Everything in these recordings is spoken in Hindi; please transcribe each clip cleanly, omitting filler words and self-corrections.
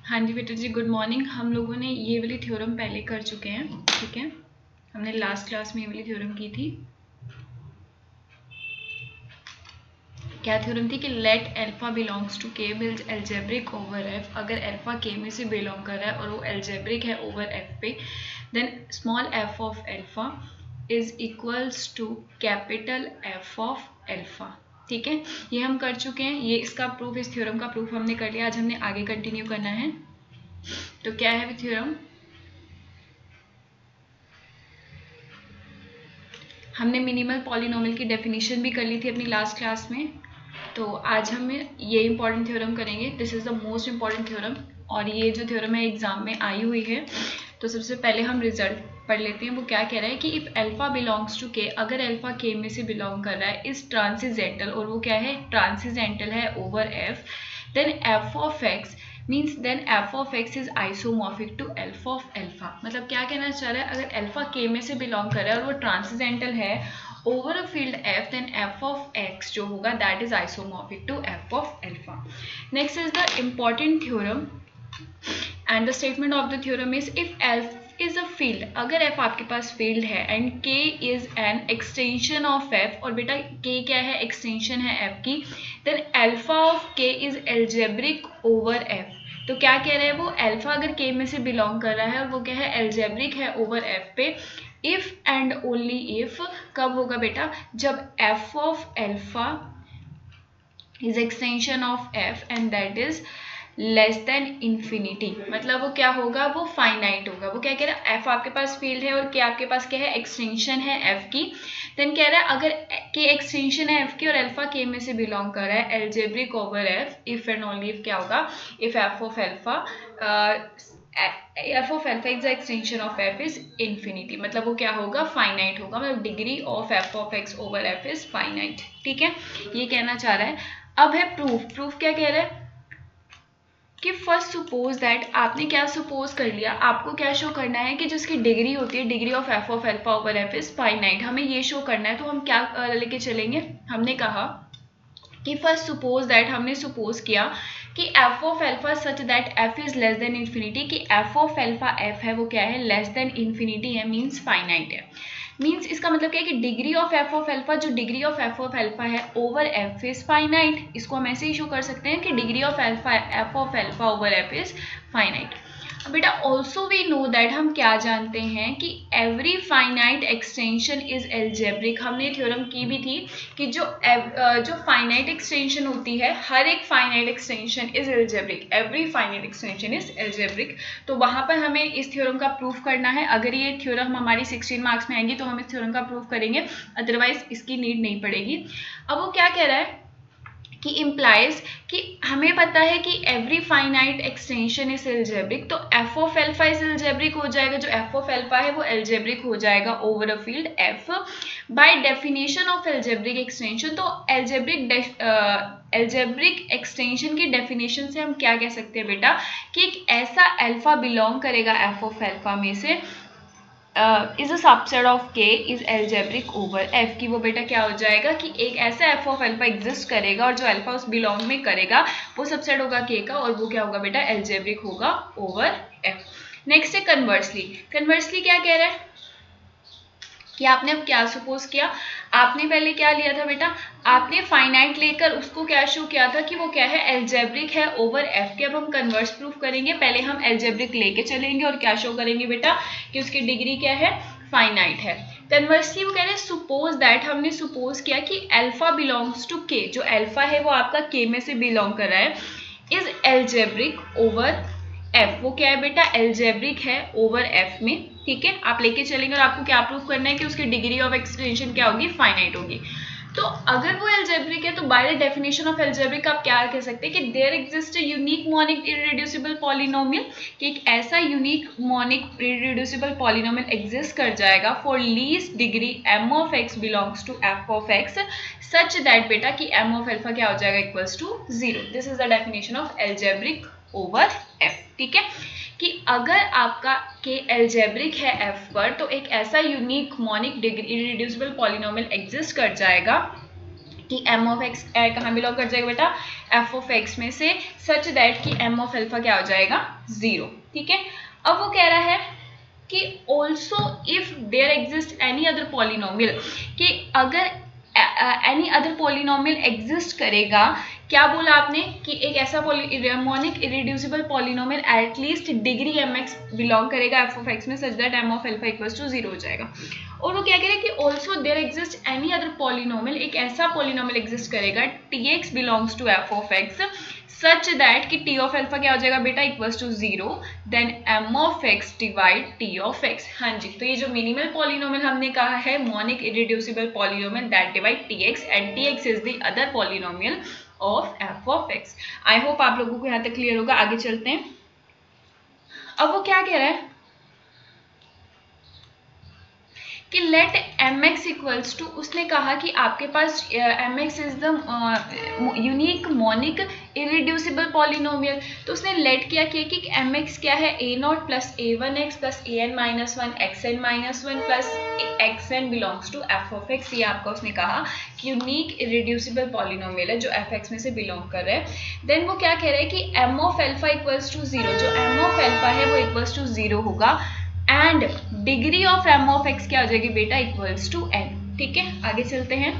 हाँ जी बेटा जी, गुड मॉर्निंग। हम लोगों ने ये वाली थ्योरम पहले कर चुके हैं, ठीक है। हमने लास्ट क्लास में ये वाली थ्योरम की थी। क्या थ्योरम थी कि लेट अल्फा बिलोंग्स टू के बिल्ड एल्जेब्रिक ओवर एफ। अगर अल्फा के में से बिलोंग कर रहा है और वो एल्जेब्रिक है ओवर एफ पे, then small F of alpha is equals to capital F of alpha. ठीक है, ये हम कर चुके हैं। ये इसका प्रूफ, इस थ्योरम का प्रूफ हमने कर लिया। आज हमने आगे कंटिन्यू करना है। तो क्या है थ्योरम? हमने मिनिमल पॉलिनोमियल की डेफिनेशन भी कर ली थी अपनी लास्ट क्लास में। तो आज हम ये इंपॉर्टेंट थ्योरम करेंगे। This is the most important theorem, और ये जो थ्योरम है एग्जाम में आई हुई है। तो सबसे पहले हम रिजल्ट पढ़ लेते हैं। वो क्या कह रहा है कि इफ़ अल्फा बिलोंग्स टू के, अगर अल्फा के में से बिलोंग कर रहा है, इस ट्रांसिजेंटल, और वो क्या है, ट्रांसिजेंटल है over F, then F of X means then F of X is isomorphic to alpha of alpha. मतलब क्या कहना चाह रहा है, अगर अल्फा के में से बिलोंग कर रहा है और वो ट्रांसिजेंटल है over a field F, then F of x जो होगा that is isomorphic to F of alpha. Next is the important theorem, and the statement of the theorem is if F is a field, अगर एफ आपके पास फील्ड है and K is an extension of F, और बेटा के क्या है, एक्सटेंशन है एफ की, then alpha of K is algebraic over F. तो क्या कह रहे हैं वो, अल्फा अगर के में से बिलोंग कर रहा है और वो क्या है, एल्जेब्रिक है ओवर एफ पे, इफ एंड ओनली इफ, कब होगा बेटा, जब F of alpha is extension of F and that is less than infinity. मतलब वो क्या होगा, वो फाइनाइट होगा। वो क्या कह रहा है, एफ आपके पास फील्ड है और के आपके पास क्या है, एक्सटेंशन है एफ की। देन कह रहा है अगर के एक्सटेंशन है एफ की और अल्फा के में से बिलोंग कर रहा है, algebraic over f, if and only if क्या होगा, if F of alpha F of alpha is the extension of f is infinity. मतलब वो क्या होगा, फाइनाइट होगा। मतलब degree of F of x over F is finite. ठीक है, ये कहना चाह रहा है। अब है प्रूफ। प्रूफ क्या कह रहा है कि फर्स्ट सपोज दैट, आपने क्या सपोज कर लिया, आपको क्या शो करना है कि जो इसकी डिग्री होती है, degree of alpha over F is finite, हमें ये शो करना है। तो हम क्या लेके चलेंगे, हमने कहा कि फर्स्ट सपोज दैट, हमने सपोज किया कि F of alpha such that F is less than infinity, कि एफ ऑफ अल्फा एफ है वो क्या है, लेस देन इन्फिनिटी है, मीन्स फाइनाइट है। मीन्स इसका मतलब क्या है कि degree of F of alpha, जो degree of F of alpha है ओवर एफ इज फाइनाइट। इसको हम ऐसे ही शो कर सकते हैं कि degree of alpha F of alpha over F is finite. बेटा ऑल्सो वी नो दैट, हम क्या जानते हैं कि every finite extension is algebraic. हमने थ्योरम की भी थी कि जो फाइनाइट एक्सटेंशन होती है, हर एक finite extension is algebraic, every finite extension is algebraic. तो वहां पर हमें इस थ्योरम का प्रूफ करना है। अगर ये थ्योरम हमारी 16 मार्क्स में आएंगी तो हम इस थ्योरम का प्रूफ करेंगे, अदरवाइज इसकी नीड नहीं पड़ेगी। अब वो क्या कह रहा है कि इम्प्लाइज कि हमें पता है कि every finite extension is algebraic, तो F of alpha is algebraic हो जाएगा। जो एफ ऑफ अल्फा है वो एल्जेब्रिक हो जाएगा over a field F by definition of algebraic extension. तो एल्जेब्रिक एक्सटेंशन की डेफिनेशन से हम क्या कह सकते हैं बेटा, कि एक ऐसा अल्फा बिलोंग करेगा एफ ऑफ अल्फा में से, is a subset of K is algebraic over F, की वो बेटा क्या हो जाएगा कि एक ऐसा एफ ऑफ अल्फा एग्जिस्ट करेगा और जो अल्फा उस बिलोंग में करेगा वो सबसेट होगा के का, और वो क्या होगा बेटा, एल्जेब्रिक होगा ओवर एफ। नेक्स्ट है कन्वर्सली। कन्वर्सली क्या कह रहा है कि आपने अब क्या सपोज किया, आपने पहले क्या लिया था बेटा, आपने फाइनाइट लेकर उसको क्या शो किया था कि वो क्या है, एल्जेब्रिक है ओवर एफ के। अब हम कन्वर्स प्रूफ करेंगे। पहले हम एल्जेब्रिक लेके चलेंगे और क्या शो करेंगे बेटा, कि उसकी डिग्री क्या है, फाइनाइट है। कन्वर्सली वो कह रहे हैं सपोज दैट, हमने सपोज किया कि अल्फा बिलोंग्स टू के, जो अल्फा है वो आपका के में से बिलोंग कर रहा है, इज एल्जेब्रिक ओवर एफ। वो क्या है बेटा, एल्जेब्रिक है ओवर एफ में। ठीक है, आप लेके चलेंगे और आपको क्या प्रूफ करना है कि उसकी डिग्री ऑफ एक्सटेंशन क्या होगी, फाइनाइट होगी। तो अगर वो एल्जेब्रिक है तो by the definition of algebraic आप क्या कह सकते हैं कि there exist a unique monic irreducible polynomial, कि एक ऐसा unique monic irreducible polynomial exist कर जाएगा for least degree M of X belongs to F of X, such that बेटा कि एम ऑफ अल्फा क्या हो जाएगा, equals to 0। This is the definition of algebraic over F. ठीक है, कि अगर आपका के एल्जेब्रिक है एफ पर, तो एक ऐसा unique monic degree irreducible polynomial exist कर जाएगा कि एम ऑफ एक्स कहाँ बिलोंग कर जाएगा बेटा, एफ ऑफ एक्स में से, सच दैट कि एम ऑफ अल्फा क्या हो जाएगा, 0। ठीक है, अब वो कह रहा है कि also if there exist any other polynomial, कि अगर एनी अदर पॉलिनोमियल एग्जिस्ट करेगा, क्या बोला आपने कि एक ऐसा monic irreducible polynomial at least degree M X belong करेगा एफ ऑफ एक्स में, such that M of alpha equals to 0 हो जाएगा। और वो क्या कह रहे हैं कि also there exist any other polynomial, एक ऐसा पॉलिनोमियल एग्जिस्ट करेगा T X belongs to F of X such that कि टी ऑफ अल्फा क्या हो जाएगा बेटा, equals to 0, then M of X divide T of X. हाँ जी, तो ये जो मिनिमल पॉलिनोमियल हमने कहा है monic irreducible polynomial that divide T X, and T X is the other polynomial of F of X. I hope आप लोगों को यहाँ तक क्लियर होगा। आगे चलते हैं। अब वो क्या कह रहा है कि let M x equals to, उसने कहा कि आपके पास M X is the unique monic irreducible polynomial, तो उसने लेट क्या किया कि एम एक्स क्या है, A naught plus A one X plus A N minus one x N minus one plus X N belongs to F of X. ये आपका उसने कहा कि यूनिक इरिड्यूसिबल पॉलिनोमियल है जो एफ एक्स में से बिलोंग कर रहा है। देन वो क्या कह रहा है कि M of alpha equals to 0, जो एम ऑफ एल्फा है वो इक्वल्स टू 0 होगा, and degree of M of x क्या हो जाएगी बेटा, इक्वल्स टू एन। ठीक है, आगे चलते हैं।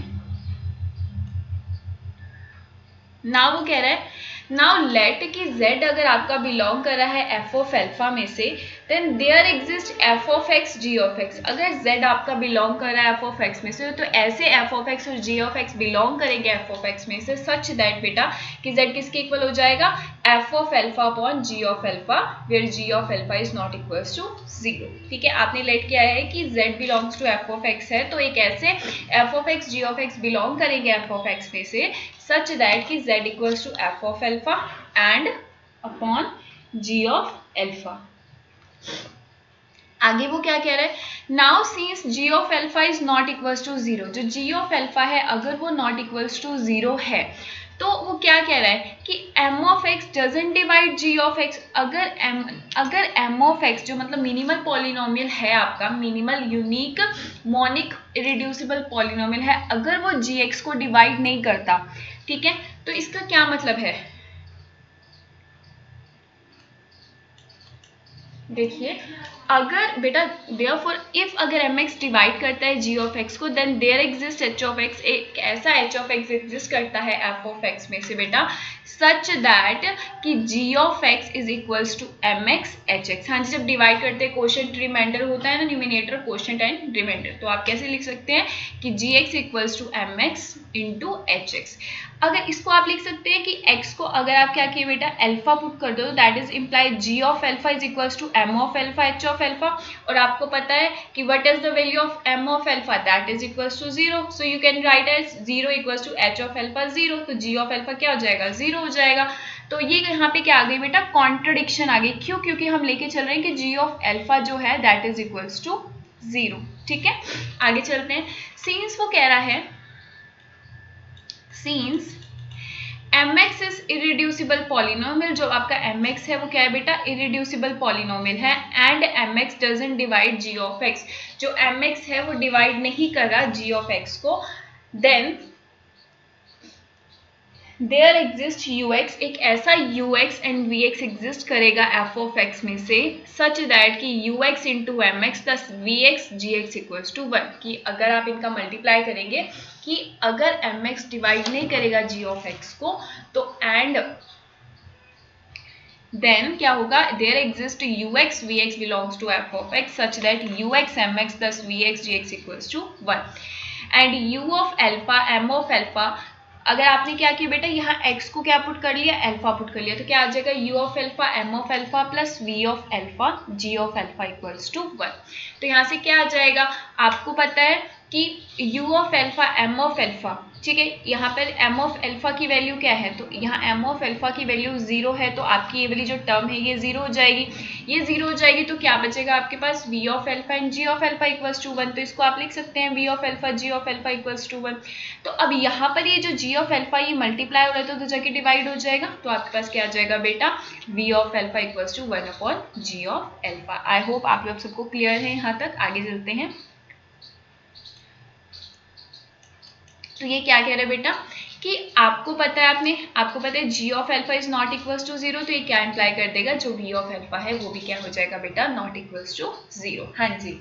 नाउ वो कह रहा है, नाउ लेट कि z अगर आपका बिलोंग कर रहा है f ऑफ एल्फा में से, then there exist f of x g of x। अगर z आपका बिलोंग कर रहा है f ऑफ x में से, तो ऐसे f ऑफ x और g ऑफ x बिलोंग करेंगे f ऑफ x में से, सच दैट बेटा कि z किसके इक्वल हो जाएगा, f of alpha upon g of alpha, where g of alpha is not equals to 0। ठीक है, आपने लेट किया है कि z belongs to f of x है, तो एक ऐसे f of x g of x belong करेंगे f ऑफ x में से, such that कि z equals to f of alpha and upon g of alpha। आगे वो क्या कह रहा है, now since g of alpha is not equals to 0, जो g of alpha है अगर वो not equals to 0 है, तो वो क्या कह रहा है कि m of x doesn't divide g of x। अगर m of x जो मतलब मिनिमल पॉलिनोमियल है आपका, minimal unique monic irreducible polynomial है, अगर वो gx को डिवाइड नहीं करता, ठीक है, तो इसका क्या मतलब है, देखिए अगर बेटा देयरफॉर इफ अगर mx डिवाइड करता है g ऑफ x को, then there exist h of x, एक ऐसा h ऑफ x एग्जिस्ट करता है f ऑफ x में से बेटा, सच दैट कि g of x is equals to mx hx। हाँ जी, जब डिवाइड करते हैं कोशेंट रिमाइंडर होता है ना, न्यूमिनेटर कोशेंट एंड रिमाइंडर, तो आप कैसे लिख सकते हैं कि gx equals to mx into hx। अगर इसको आप लिख सकते हैं कि x को अगर आप क्या किए बेटा अल्फा पुट कर दो, तो that is imply g of alpha is equals to m of alpha h of alpha, और आपको पता है कि what is the value of m of alpha, that is equals to 0, so you can write as 0 equals to h of alpha 0, तो g ऑफ अल्फा क्या हो जाएगा, 0 हो जाएगा। तो ये यहाँ पे क्या आ गई बेटा, कॉन्ट्रडिक्शन आ गई, क्यों, क्योंकि हम लेके चल रहे हैं कि g ऑफ अल्फा जो है दैट इज इक्वल्स टू 0। ठीक है, आगे चलते हैं। सिंस वो कह रहा है, since mx is irreducible polynomial, जो आपका mx है वो क्या है बेटा, इरिड्यूसिबल पॉलिनोमियल है, and mx doesn't divide g of x, जो mx है वो डिवाइड नहीं कर रहा g ऑफ x को, देन देयर एग्जिस्ट ux, एक ऐसा ux एंड vx एग्जिस्ट करेगा f ऑफ x में से, सच दैट कि ux into mx plus vx gx equals to 1, कि अगर आप इनका मल्टीप्लाई करेंगे कि अगर mx डिवाइड नहीं करेगा g ऑफ x को, तो एंड देन क्या होगा, there exist ux vx belongs to f of x such that ux mx plus vx gx equals to 1, and u of alpha m of alpha, अगर आपने क्या किया बेटा यहाँ x को क्या पुट कर लिया, अल्फा पुट कर लिया, तो क्या आ जाएगा u of alpha m of alpha plus v of alpha g of alpha equals to 1। तो यहाँ से क्या आ जाएगा, आपको पता है कि u of alpha m of alpha, ठीक है, यहाँ पर m ऑफ अल्फा की वैल्यू क्या है, तो यहाँ m ऑफ अल्फा की वैल्यू 0 है, तो आपकी ये वाली जो टर्म है ये 0 हो जाएगी, ये 0 हो जाएगी, तो क्या बचेगा आपके पास v of alpha and g of alpha equals to 1, तो इसको आप लिख सकते हैं v of alpha g of alpha equals to 1। तो अब यहाँ पर ये जो g ऑफ अल्फा ये मल्टीप्लाई हो रहा है तो जाके डिवाइड हो जाएगा, तो आपके पास क्या आ जाएगा बेटा v of alpha equals to 1 upon g of alpha. I hope आप लोग सबको क्लियर है यहाँ तक। आगे चलते हैं। तो ये क्या कह रहा है बेटा कि आपको पता है g of alpha is not equals to 0, तो ये क्या इंप्लाई कर देगा, जो v ऑफ अल्फा है वो भी क्या हो जाएगा बेटा, नॉट इक्वल्स टू 0। हाँ जी,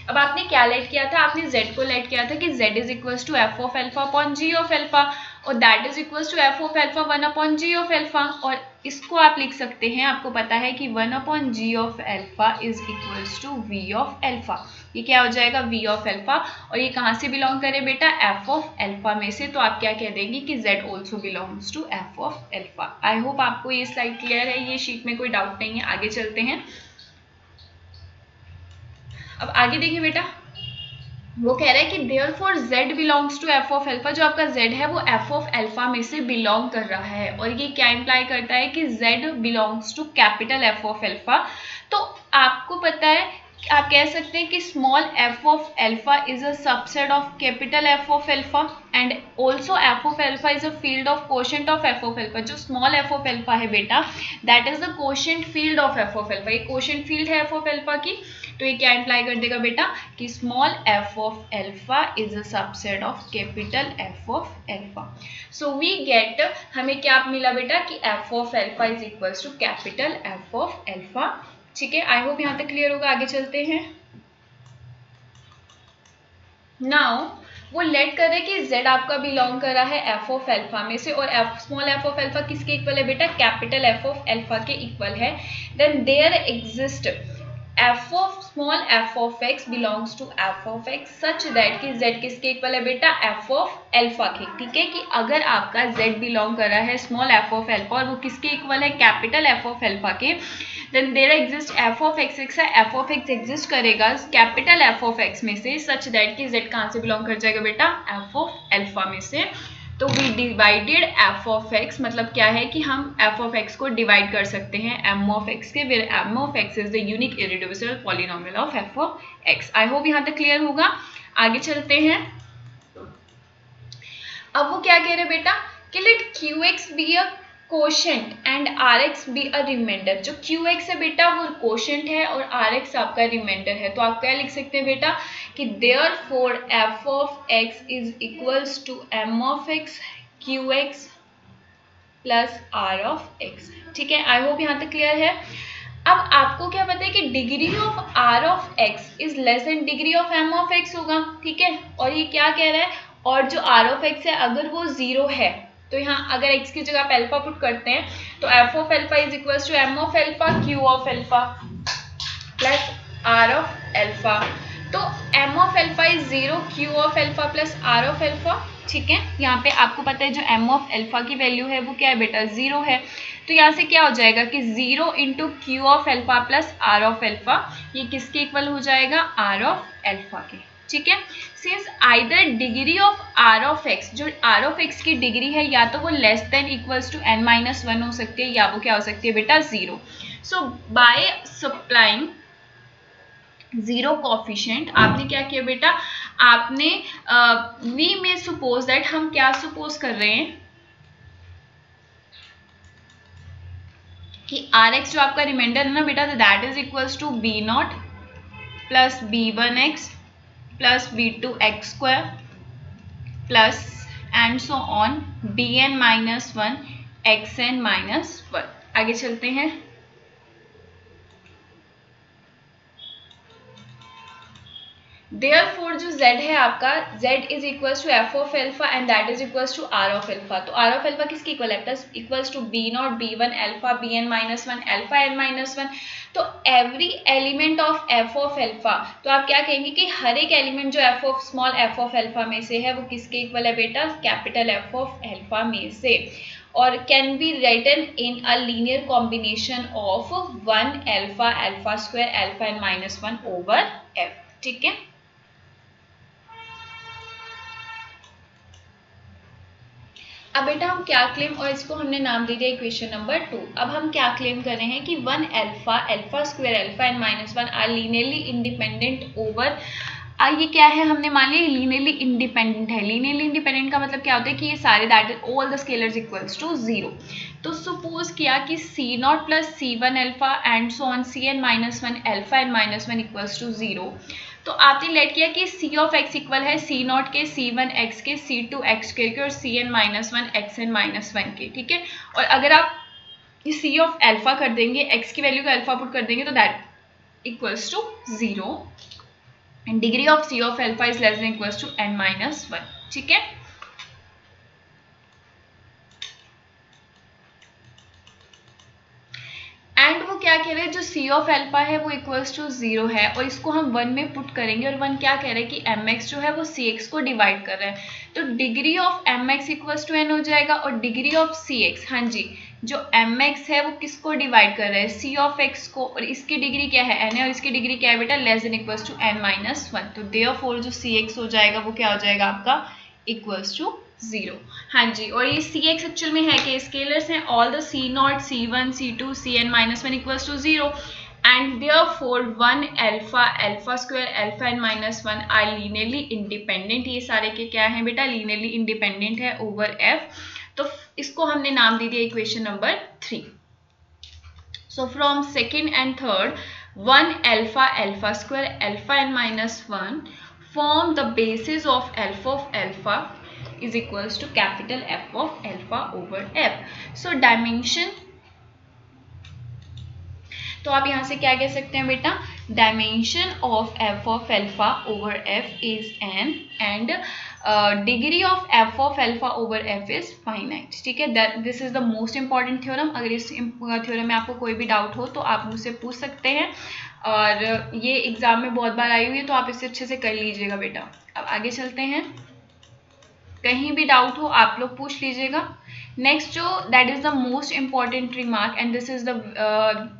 अब आपने क्या लेट किया था, आपने z को लेट किया था कि z is equals to f of alpha upon g of alpha, और that is equals to f of alpha 1 upon g of alpha, और इसको आप लिख सकते हैं, आपको पता है कि 1 upon g of alpha is equals to v of alpha. ये क्या हो जाएगा, v ऑफ अल्फा, और ये कहाँ से बिलोंग करे बेटा, f ऑफ अल्फा में से, तो आप क्या कह देंगे कि z also belongs to f of alpha. I hope आपको ये स्लाइड क्लियर है, ये शीट में कोई डाउट नहीं है। आगे चलते हैं। अब आगे देखिए बेटा, वो कह रहा है कि therefore z belongs to f of alpha, जो आपका z है वो f ऑफ अल्फा में से बिलोंग कर रहा है, और ये क्या इंप्लाई करता है कि z belongs to capital f of alpha. तो आपको पता है, आप कह सकते हैं कि small f of alpha is a subset of capital f of alpha, and also f of alpha is a field of quotient of f of alpha. जो स्मॉल f ऑफ अल्फा है बेटा, that is the quotient field of f of alpha. ये कोशेंट फील्ड है f ऑफ अल्फा की, तो ये क्या इंप्लाई कर देगा बेटा कि small f of alpha is a subset of capital f of alpha. So we get, हमें क्या मिला बेटा कि f of alpha is equals to capital f of alpha. ठीक है, आई होप यहाँ तक क्लियर होगा। आगे चलते हैं। नाउ वो लेट कर रहे कि z आपका बिलोंग कर रहा है f ऑफ अल्फा में से, और स्मॉल f ऑफ अल्फा किसके इक्वल है बेटा, कैपिटल f ऑफ अल्फा के इक्वल है। Then there exist f of small f of x belongs to f of x such that कि z किसके इक्वल है बेटा, f ऑफ अल्फा के। ठीक है, कि अगर आपका z बिलोंग कर रहा है स्मॉल f ऑफ अल्फा और वो किसके इक्वल है, कैपिटल f ऑफ अल्फा के, then there exist f of x f of x exist करेगा कैपिटल f ऑफ x में से, सच दैट कि z कहाँ से बिलोंग कर जाएगा बेटा, f ऑफ अल्फा में से। तो we divided f of x, मतलब क्या है कि हम f ऑफ x को डिवाइड कर सकते हैं m ऑफ x के, where m of x is the unique irreducible polynomial of f of x। I hope यहाँ तक क्लियर होगा। आगे चलते हैं। अब वो क्या कह रहे बेटा कि let qx be a quotient and rx be a remainder. जो qx है बेटा वो कोशेंट है और rx आपका रिमाइंडर है, तो आप क्या लिख सकते हैं बेटा कि therefore f of x is equals to m of x qx plus r of x। ठीक है, आई होप यहाँ तक क्लियर है। अब आपको क्या पता है कि degree of r of x is less then degree of m of x होगा। ठीक है, और ये क्या कह रहा है, और जो r ऑफ x है अगर वो 0 है, तो यहाँ अगर x की जगह आप अल्फा पुट करते हैं तो f of alpha is equals to m of alpha q of alpha plus r of alpha. तो m of alpha is 0, q of alpha plus r of alpha. ठीक है, यहाँ पे आपको पता है जो m ऑफ अल्फा की वैल्यू है वो क्या है बेटा, 0 है। तो यहाँ से क्या हो जाएगा कि 0 into Q of alpha plus r of alpha, ये किसके इक्वल हो जाएगा, r ऑफ अल्फा के। ठीक है, since either degree of r of x, जो r ऑफ x की डिग्री है या तो वो less than equals to n-1 हो सकती है, या वो क्या हो सकती है बेटा 0। सो बाय सप्लाइंग 0 कोफिशिएंट आपने क्या किया बेटा, आपने वी में सपोज दैट, हम क्या सपोज कर रहे हैं कि rx जो आपका रिमाइंडर है ना बेटा, तो that is equals to b0 plus b1x plus b2x square plus and so on bn-1 xn-1। आगे चलते हैं। देयरफॉर जो z है आपका, z is equals to f of alpha and that is equals to r of alpha. तो r ऑफ अल्फा किसकी इक्वल है, plus equals to b0 b1 alpha bn-1 alpha n-1। तो every element of f of alpha, तो आप क्या कहेंगे कि हर एक एलिमेंट जो f of small f of alpha में से है वो किसके इक्वल है बेटा, कैपिटल f ऑफ अल्फा में से, और can be written in a linear combination of 1 alpha alpha square alpha n-1 over f। ठीक है, अब बेटा हम क्या क्लेम, और इसको हमने नाम दे दिया इक्वेशन नंबर 2। अब हम क्या क्लेम कर रहे हैं कि 1 alpha alpha square alpha n-1 are linearly independent over, ये क्या है, हमने मान लिया लीनियरली इंडिपेंडेंट है। लीनियरली इंडिपेंडेंट का मतलब क्या होता है कि ये सारे that is all the scalars equals to 0। तो सपोज किया कि c0 plus c1 alpha and so on cn-1 alpha n-1 equals to 0। तो आपने लेट किया कि सी ऑफ एक्स इक्वल है सी नॉट के, सी वन एक्स के, सी टू एक्स के और c n minus one x N minus one के, ठीक है। और अगर आप सी ऑफ एल्फा कर देंगे, एक्स की वैल्यू को एल्फा पुट कर देंगे तो that equals to 0 and degree of c of alpha is less than equals to n minus one, ठीक है। एंड वो क्या कह रहे हैं, जो सी ऑफ एल्फा है वो इक्वल्स टू 0 है और इसको हम 1 में पुट करेंगे और 1 क्या कह रहे हैं कि एम एक्स जो है वो सी एक्स को डिवाइड कर रहा है, तो degree of m x equals to n हो जाएगा और डिग्री ऑफ सी एक्स, हाँ जी, जो एम एक्स है वो किसको डिवाइड कर रहा है, सी ऑफ एक्स को, और इसकी डिग्री क्या है एन है और इसकी डिग्री क्या है बेटा less than equals to n minus one, तो देयरफॉर जो सी एक्स हो जाएगा वो क्या हो जाएगा आपका इक्वल्स टू 0, हाँ जी। और ये सी एक्स एक्चुअल में है कि स्केलर्स हैं, all the c nought, c one, c two, c n minus one equals to 0 and therefore 1 alpha, alpha square, alpha N minus one are linearly independent, ये सारे के क्या हैं बेटा लीनियरली इंडिपेंडेंट है ओवर एफ, तो इसको हमने नाम दे दिया equation number 3। So from second and third 1 alpha, alpha square, alpha N minus one form the basis of alpha is equals to capital F of alpha over F. So dimension, तो आप यहाँ से क्या कह सकते हैं बेटा, dimension of F of alpha over F is an and degree of F of alpha over F is finite, ठीक है। This is the most important theorem. अगर इस थ्योरम में आपको कोई भी डाउट हो तो आप मुझसे पूछ सकते हैं और ये एग्जाम में बहुत बार आई हुई है तो आप इसे अच्छे से कर लीजिएगा बेटा। अब आगे चलते हैं, कहीं भी डाउट हो आप लोग पूछ लीजिएगा। नेक्स्ट जो that is the most important remark and this is the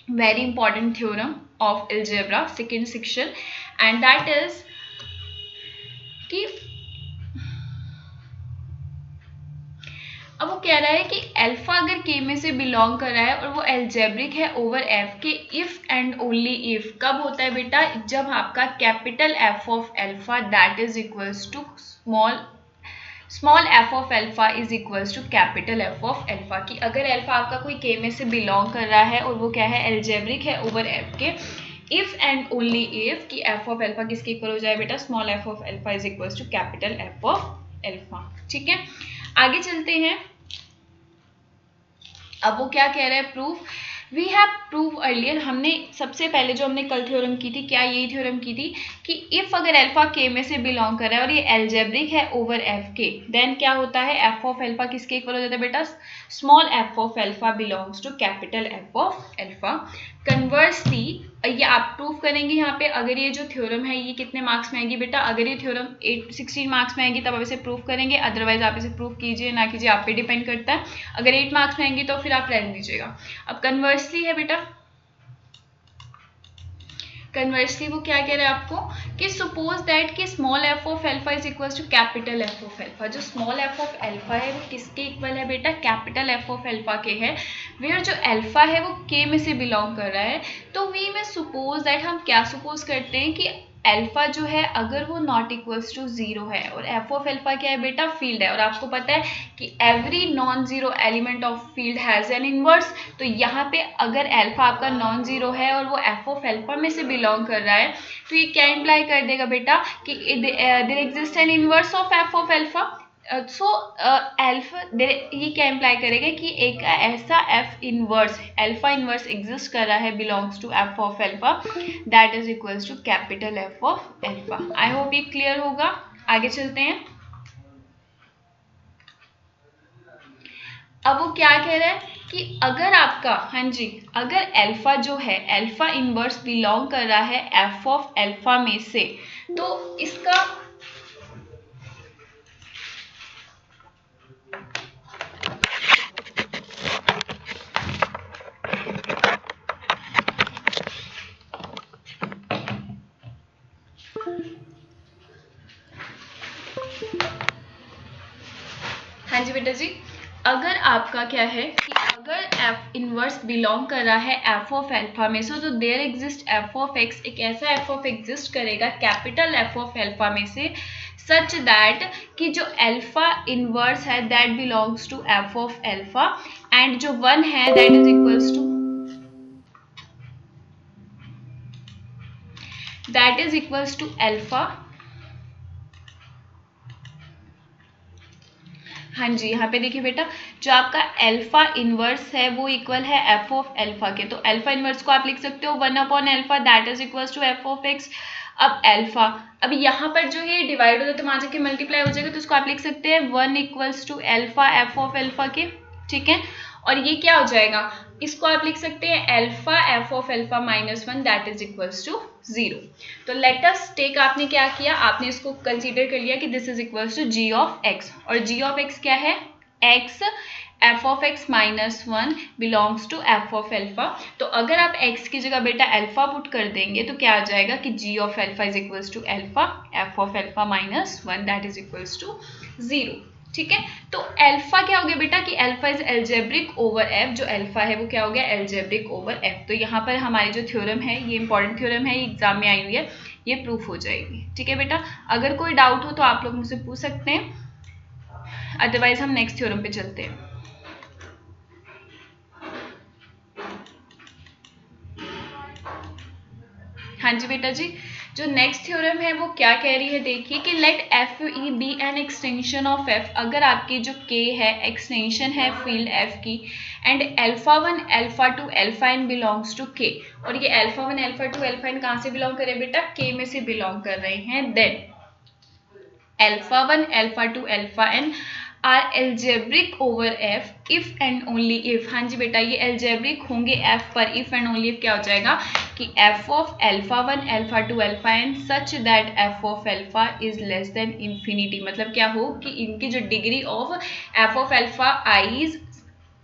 very important theorem of algebra second section and that is कि अब वो कह रहा है कि अल्फा अगर के में से बिलोंग कर रहा है और वो एल्जेब्रिक है ओवर एफ के, इफ एंड ओनली इफ कब होता है बेटा, जब आपका capital F of alpha that is equals to small F of alpha is equals to capital F of alpha, की अगर एल्फा आपका कोई के में से बिलोंग कर रहा है और वो क्या है एल्जेब्रिक है ओवर एफ के, इफ एंड ओनली इफ कि एफ ऑफ एल्फा किसके इक्वल हो जाए बेटा, small F of alpha is equals to capital F of alpha, ठीक है। आगे चलते हैं, अब वो क्या कह रहा है, proof we have prove earlier, हमने सबसे पहले जो हमने कल थ्योरम की थी, क्या यही थ्योरम की थी कि इफ अगर एल्फा के में से बिलोंग कर रहा है और ये एल्जेब्रिक है ओवर एफ के, देन क्या होता है एफ ऑफ एल्फा किसके इक्वल हो जाता है बेटा, small F of alpha belongs to capital F of alpha. Conversely ये आप प्रूव करेंगे यहाँ पे, अगर ये जो थ्योरम है ये कितने मार्क्स में आएगी बेटा, अगर ये थ्योरम 16 मार्क्स में आएगी तब आप इसे प्रूव करेंगे, अदरवाइज आप इसे प्रूव कीजिए ना कीजिए आप पे डिपेंड करता है। अगर 8 मार्क्स में आएंगी तो फिर आप रहने दीजिएगा। अब कन्वर्सली है बेटा, कन्वर्सली वो क्या कह रहे हैं आपको कि सपोज दैट कि small F of alpha is equal to capital F of alpha, जो स्मॉल एफ ऑफ एल्फा है वो किसके इक्वल है बेटा, कैपिटल एफ ऑफ एल्फा के है, वेयर जो एल्फा है वो के में से बिलोंग कर रहा है, तो वी में सपोज दैट हम क्या सपोज करते हैं कि एल्फा जो है अगर वो नॉट इक्वल्स टू 0 है और एफ ऑफ एल्फा क्या है बेटा, फील्ड है, और आपको पता है कि every non zero element of field has an inverse, तो यहाँ पे अगर एल्फा आपका नॉन जीरो है और वो एफ ऑफ एल्फा में से बिलोंग कर रहा है तो ये क्या इम्प्लाई कर देगा बेटा कि there exist an inverse of F of alpha. So alpha ये क्या इम्प्लाई करेगा कि एक ऐसा f inverse alpha inverse exist कर रहा है belongs to F of alpha that is equals to capital F of alpha. I hope ये क्लियर होगा। आगे चलते हैं, अब वो क्या कह रहा है कि अगर आपका, हाँ जी, अगर एल्फा जो है एल्फा इनवर्स बिलोंग कर रहा है एफ ऑफ एल्फा में से, तो इसका हाँ जी बेटा जी, अगर आपका क्या है कि अगर एफ इनवर्स बिलोंग कर रहा है एफ ऑफ एल्फा में से, तो there exist f of x, एक ऐसा एफ ऑफ एग्जिस्ट करेगा कैपिटल एफ ऑफ एल्फा में से सच दैट कि जो एल्फा इनवर्स है that belongs to F of alpha and जो 1 है that is equals to that is equals to alpha. हाँ जी, यहाँ पे देखिए बेटा, जो आपका अल्फा इनवर्स है वो इक्वल है एफ ऑफ अल्फा के। तो अल्फा इनवर्स को आप लिख सकते हो 1/अल्फा that is equals to F of X. अब अल्फा, अब यहाँ पर जो ये डिवाइड हो जाता है तो वहाँ जाके मल्टीप्लाई हो जाएगा, तो उसको आप लिख सकते हैं 1 equals to alpha F of alpha के। ठीक है, और ये क्या हो जाएगा, इसको आप लिख सकते हैं alpha F of alpha -1 that is equals to 0। तो लेट अस टेक, आपने क्या किया, आपने इसको कंसीडर कर लिया कि this is equals to g of x, और जी ऑफ एक्स क्या है, x f of x -1 belongs to F of alpha. तो अगर आप एक्स की जगह बेटा अल्फा पुट कर देंगे तो क्या आ जाएगा कि G of alpha is equals to alpha F of alpha -1 that is equals to 0। ठीक है, तो अल्फा क्या हो गया बेटा कि alpha is algebraic over F, जो अल्फा है वो क्या हो गया, एल्जेब्रिक ओवर एफ। तो यहाँ पर हमारी जो थ्योरम है, ये इंपॉर्टेंट थ्योरम है, ये एग्जाम में आई हुई है, ये प्रूफ हो जाएगी। ठीक है बेटा, अगर कोई डाउट हो तो आप लोग मुझसे पूछ सकते हैं, अदरवाइज हम नेक्स्ट थ्योरम पे चलते हैं। हाँ जी बेटा जी, जो नेक्स्ट थ्योरम है वो क्या कह रही है, देखिए कि let f e be an extension of f. अगर आपकी जो के है एक्सटेंशन है फील्ड एफ की, and alpha 1 alpha 2 alpha n belongs to k, और ये अल्फा 1 अल्फा 2 अल्फा एन कहाँ से बिलोंग कर रहे हैं बेटा, के में से बिलोंग कर रहे हैं, then alpha 1 alpha 2 alpha n are algebraic over f if and only if. हाँ जी बेटा, ये एल्जेब्रिक होंगे एफ पर, इफ एंड ओनली इफ क्या हो जाएगा कि F of alpha 1 alpha 2 alpha n such that f of alpha is less than infinity. मतलब क्या हो कि इनकी जो degree of F of alpha i's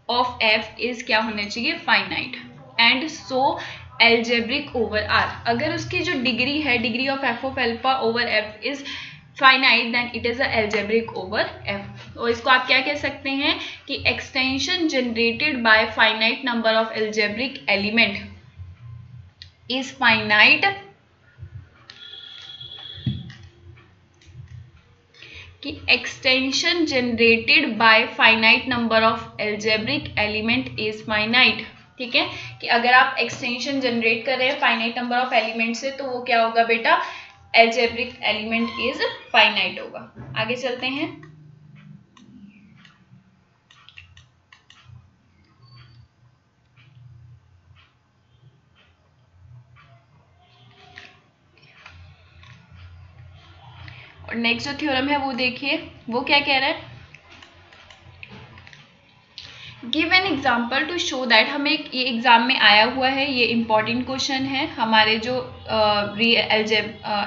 of f is क्या होना चाहिए, finite, and so algebraic over r. अगर उसकी जो डिग्री है, degree of alpha over F is finite, then it is algebraic over f. और इसको आप क्या कह सकते हैं कि extension generated by finite number of algebraic element is finite, कि extension generated by finite number of algebraic element is finite. ठीक है, कि अगर आप एक्सटेंशन जनरेट कर रहे हैं फाइनाइट नंबर ऑफ एलिमेंट से तो वो क्या होगा बेटा, एल्जेब्रिक एलिमेंट इज फाइनाइट होगा। आगे चलते हैं, और नेक्स्ट जो थ्योरम है वो देखिए, वो क्या कह रहा है, give an example to show that. हमें ये एग्जाम में आया हुआ है, ये इंपॉर्टेंट क्वेश्चन है, हमारे जो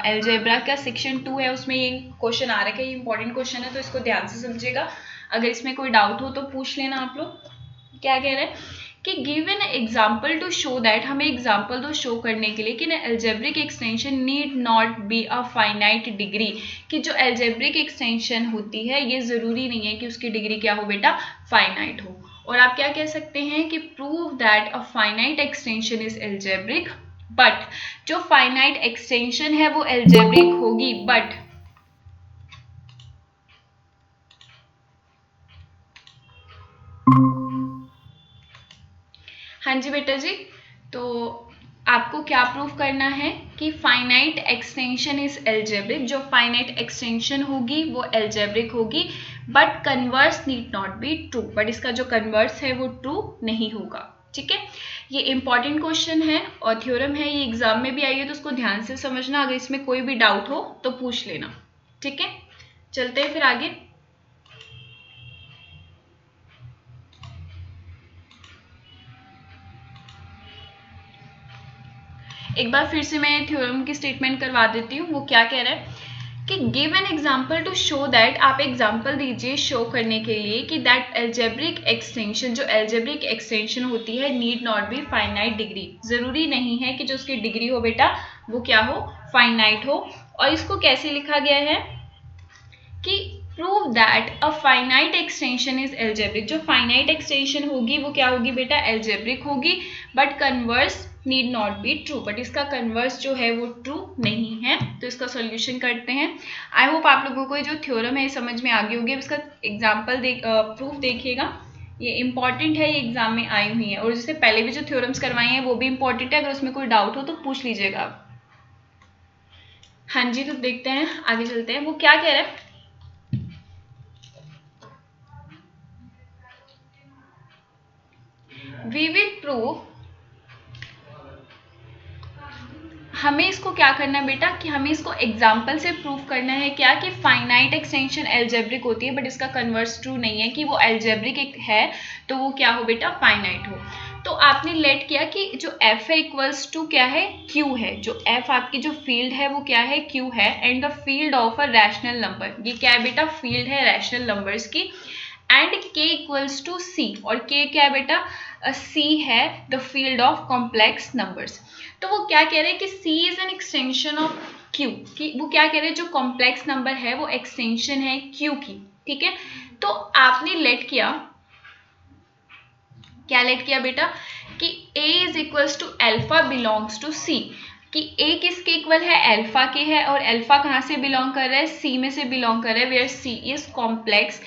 एल्जेब्रा का सेक्शन 2 है उसमें ये क्वेश्चन आ रखा है, ये इंपॉर्टेंट क्वेश्चन है, तो इसको ध्यान से समझिएगा, अगर इसमें कोई डाउट हो तो पूछ लेना आप लोग। क्या कह रहे हैं कि give an example to show that, हमें एग्जाम्पल दो शो करने के लिए कि algebraic extension need not be a finite degree, कि जो एल्जेब्रिक एक्सटेंशन होती है ये जरूरी नहीं है कि उसकी डिग्री क्या हो बेटा, फाइनाइट हो। और आप क्या कह सकते हैं कि prove that a finite extension is algebraic, but जो फाइनाइट एक्सटेंशन है वो एल्जेब्रिक होगी, बट हाँ जी बेटा जी, तो आपको क्या प्रूफ करना है कि फाइनाइट एक्सटेंशन इज एल्जेब्रिक, जो फाइनाइट एक्सटेंशन होगी वो एल्जेब्रिक होगी, but converse need not be true, but इसका जो कन्वर्स है वो ट्रू नहीं होगा। ठीक है, ये इंपॉर्टेंट क्वेश्चन है और थ्योरम है, ये एग्जाम में भी आई है, तो उसको ध्यान से समझना, अगर इसमें कोई भी डाउट हो तो पूछ लेना। ठीक है, चलते हैं फिर आगे। एक बार फिर से मैं थ्योरम की स्टेटमेंट करवा देती हूँ, वो क्या कह रहा है कि give an example to show that, आप एग्जाम्पल दीजिए शो करने के लिए कि दैट एल्जेब्रिक एक्सटेंशन, जो एल्जेब्रिक एक्सटेंशन होती है need not be finite degree, जरूरी नहीं है कि जो उसकी डिग्री हो बेटा वो क्या हो, फाइनाइट हो। और इसको कैसे लिखा गया है कि prove that a finite extension is algebraic, जो फाइनाइट एक्सटेंशन होगी वो क्या होगी बेटा, एल्जेब्रिक होगी, but converse need not be true, but इसका कन्वर्स जो है वो ट्रू नहीं है। तो इसका सॉल्यूशन करते हैं। आई होप आप लोगों को जो थ्योरम है समझ में आ गई होगी, इसका एग्जाम्पल प्रूफ देखिएगा, ये इंपॉर्टेंट है, ये एग्जाम में आई हुई है, और जिससे पहले भी जो थ्योरम्स करवाई हैं वो भी इंपॉर्टेंट है, अगर उसमें कोई डाउट हो तो पूछ लीजिएगा आप। हाँ जी, तो देखते हैं, आगे चलते हैं। वो क्या कह रहा है, वी विल प्रूव, हमें इसको क्या करना है बेटा कि हमें इसको एग्जाम्पल से प्रूव करना है क्या कि फाइनाइट एक्सटेंशन एल्जेब्रिक होती है, बट इसका कन्वर्स ट्रू नहीं है कि वो एल्जेब्रिक है तो वो क्या हो बेटा, फाइनाइट हो। तो आपने लेट किया कि जो f है इक्वल्स टू क्या है, q है, जो f आपकी जो फील्ड है वो क्या है, q है, and the field of a rational number, ये क्या है बेटा, फील्ड है रैशनल नंबर्स की, and k equals to c, और k क्या है बेटा, c है the field of complex numbers. तो वो क्या कह रहे हैं कि c is an extension of q, कि वो क्या कह रहे हैं, जो कॉम्प्लेक्स नंबर है वो एक्सटेंशन है q की, ठीक है। तो आपने लेट किया, क्या लेट किया बेटा कि a is equals to alpha belongs to c, कि a किसके इक्वल है, अल्फा के है, और अल्फा कहाँ से बिलोंग कर रहा है, c में से बिलोंग कर रहा है, where c is complex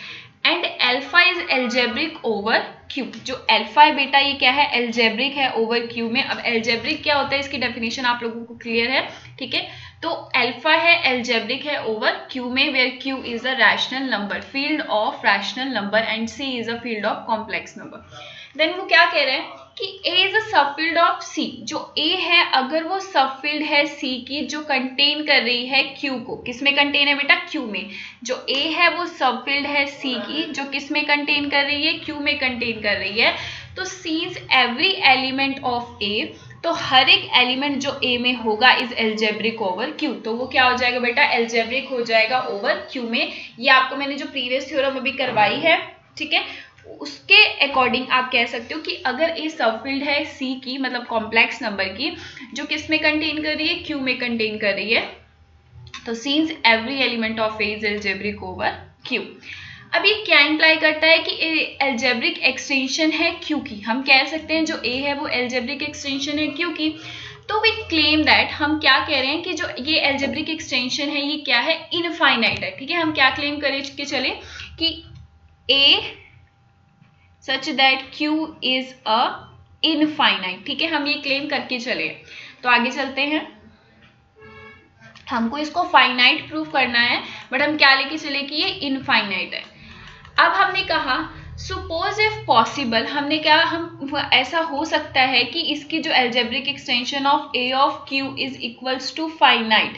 and alpha is algebraic over q, जो अल्फा है बेटा ये क्या है, एल्जेब्रिक है ओवर q में। अब एल्जेब्रिक क्या होता है, इसकी डेफिनेशन आप लोगों को क्लियर है, ठीक है। तो अल्फा है एल्जेब्रिक है ओवर q में, where q is a rational number, field of rational number, and c is a field of complex number. Then वो क्या कह रहे हैं कि A is a subfield of C, जो A है अगर वो सबफील्ड है C की, जो कंटेन कर रही है Q को, किसमें कंटेन है बेटा, Q में, जो A है वो सबफील्ड है C की, जो किसमें कंटेन कर रही है, Q में कंटेन कर रही है। तो सीज एवरी एलिमेंट ऑफ A, तो हर एक एलिमेंट जो A में होगा इज एल्जेब्रिक ओवर Q, तो वो क्या हो जाएगा बेटा, एल्जेब्रिक हो जाएगा ओवर Q में। ये आपको मैंने जो प्रीवियस थ्योरम अभी करवाई है, ठीक है, उसके अकॉर्डिंग आप कह सकते हो कि अगर ए सबफील्ड है सी की, मतलब कॉम्प्लेक्स नंबर की, जो किस में कंटेन कर रही है, क्यू में कंटेन कर रही है, तो scenes every element of A is algebraic over Q. अब ये क्या इंप्लाई करता है कि एल्जेब्रिक एक्सटेंशन है क्यू की, हम कह सकते हैं जो ए है वो एल्जेब्रिक एक्सटेंशन है क्यू की। तो वी क्लेम दैट, हम क्या कह रहे हैं कि जो ये एल्जेब्रिक एक्सटेंशन है ये क्या है, इनफाइनाइट है, ठीक है। हम क्या क्लेम करें के चले कि A such that Q is a infinite, ठीक है, हम ये क्लेम करके चले। तो आगे चलते हैं, हमको इसको फाइनाइट प्रूफ करना है, बट हम क्या लेके चले कि ये इनफाइनाइट है। अब हमने कहा सपोज इफ पॉसिबल, हमने क्या, हम ऐसा हो सकता है कि इसकी जो algebraic extension of a of q is equals to finite,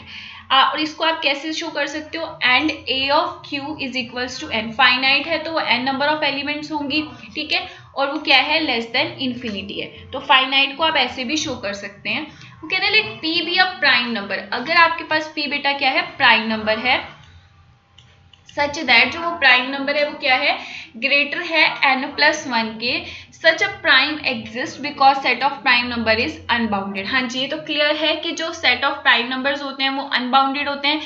और इसको आप कैसे शो कर सकते हो, and a of q is equals to n, finite है तो वो एन नंबर ऑफ एलिमेंट्स होंगी, ठीक है, और वो क्या है, लेस देन इन्फिनिटी है, तो फाइनाइट को आप ऐसे भी शो कर सकते हैं। वो कह रहे हैं let p be a prime number, अगर आपके पास पी बेटा क्या है, प्राइम नंबर है, सच दैट जो वो प्राइम नंबर है वो क्या है, ग्रेटर है n+1 के, such a prime exist because set of prime number is unbounded. हाँ जी, ये तो क्लियर है कि जो सेट ऑफ प्राइम नंबर्स होते हैं वो अनबाउंडेड होते हैं।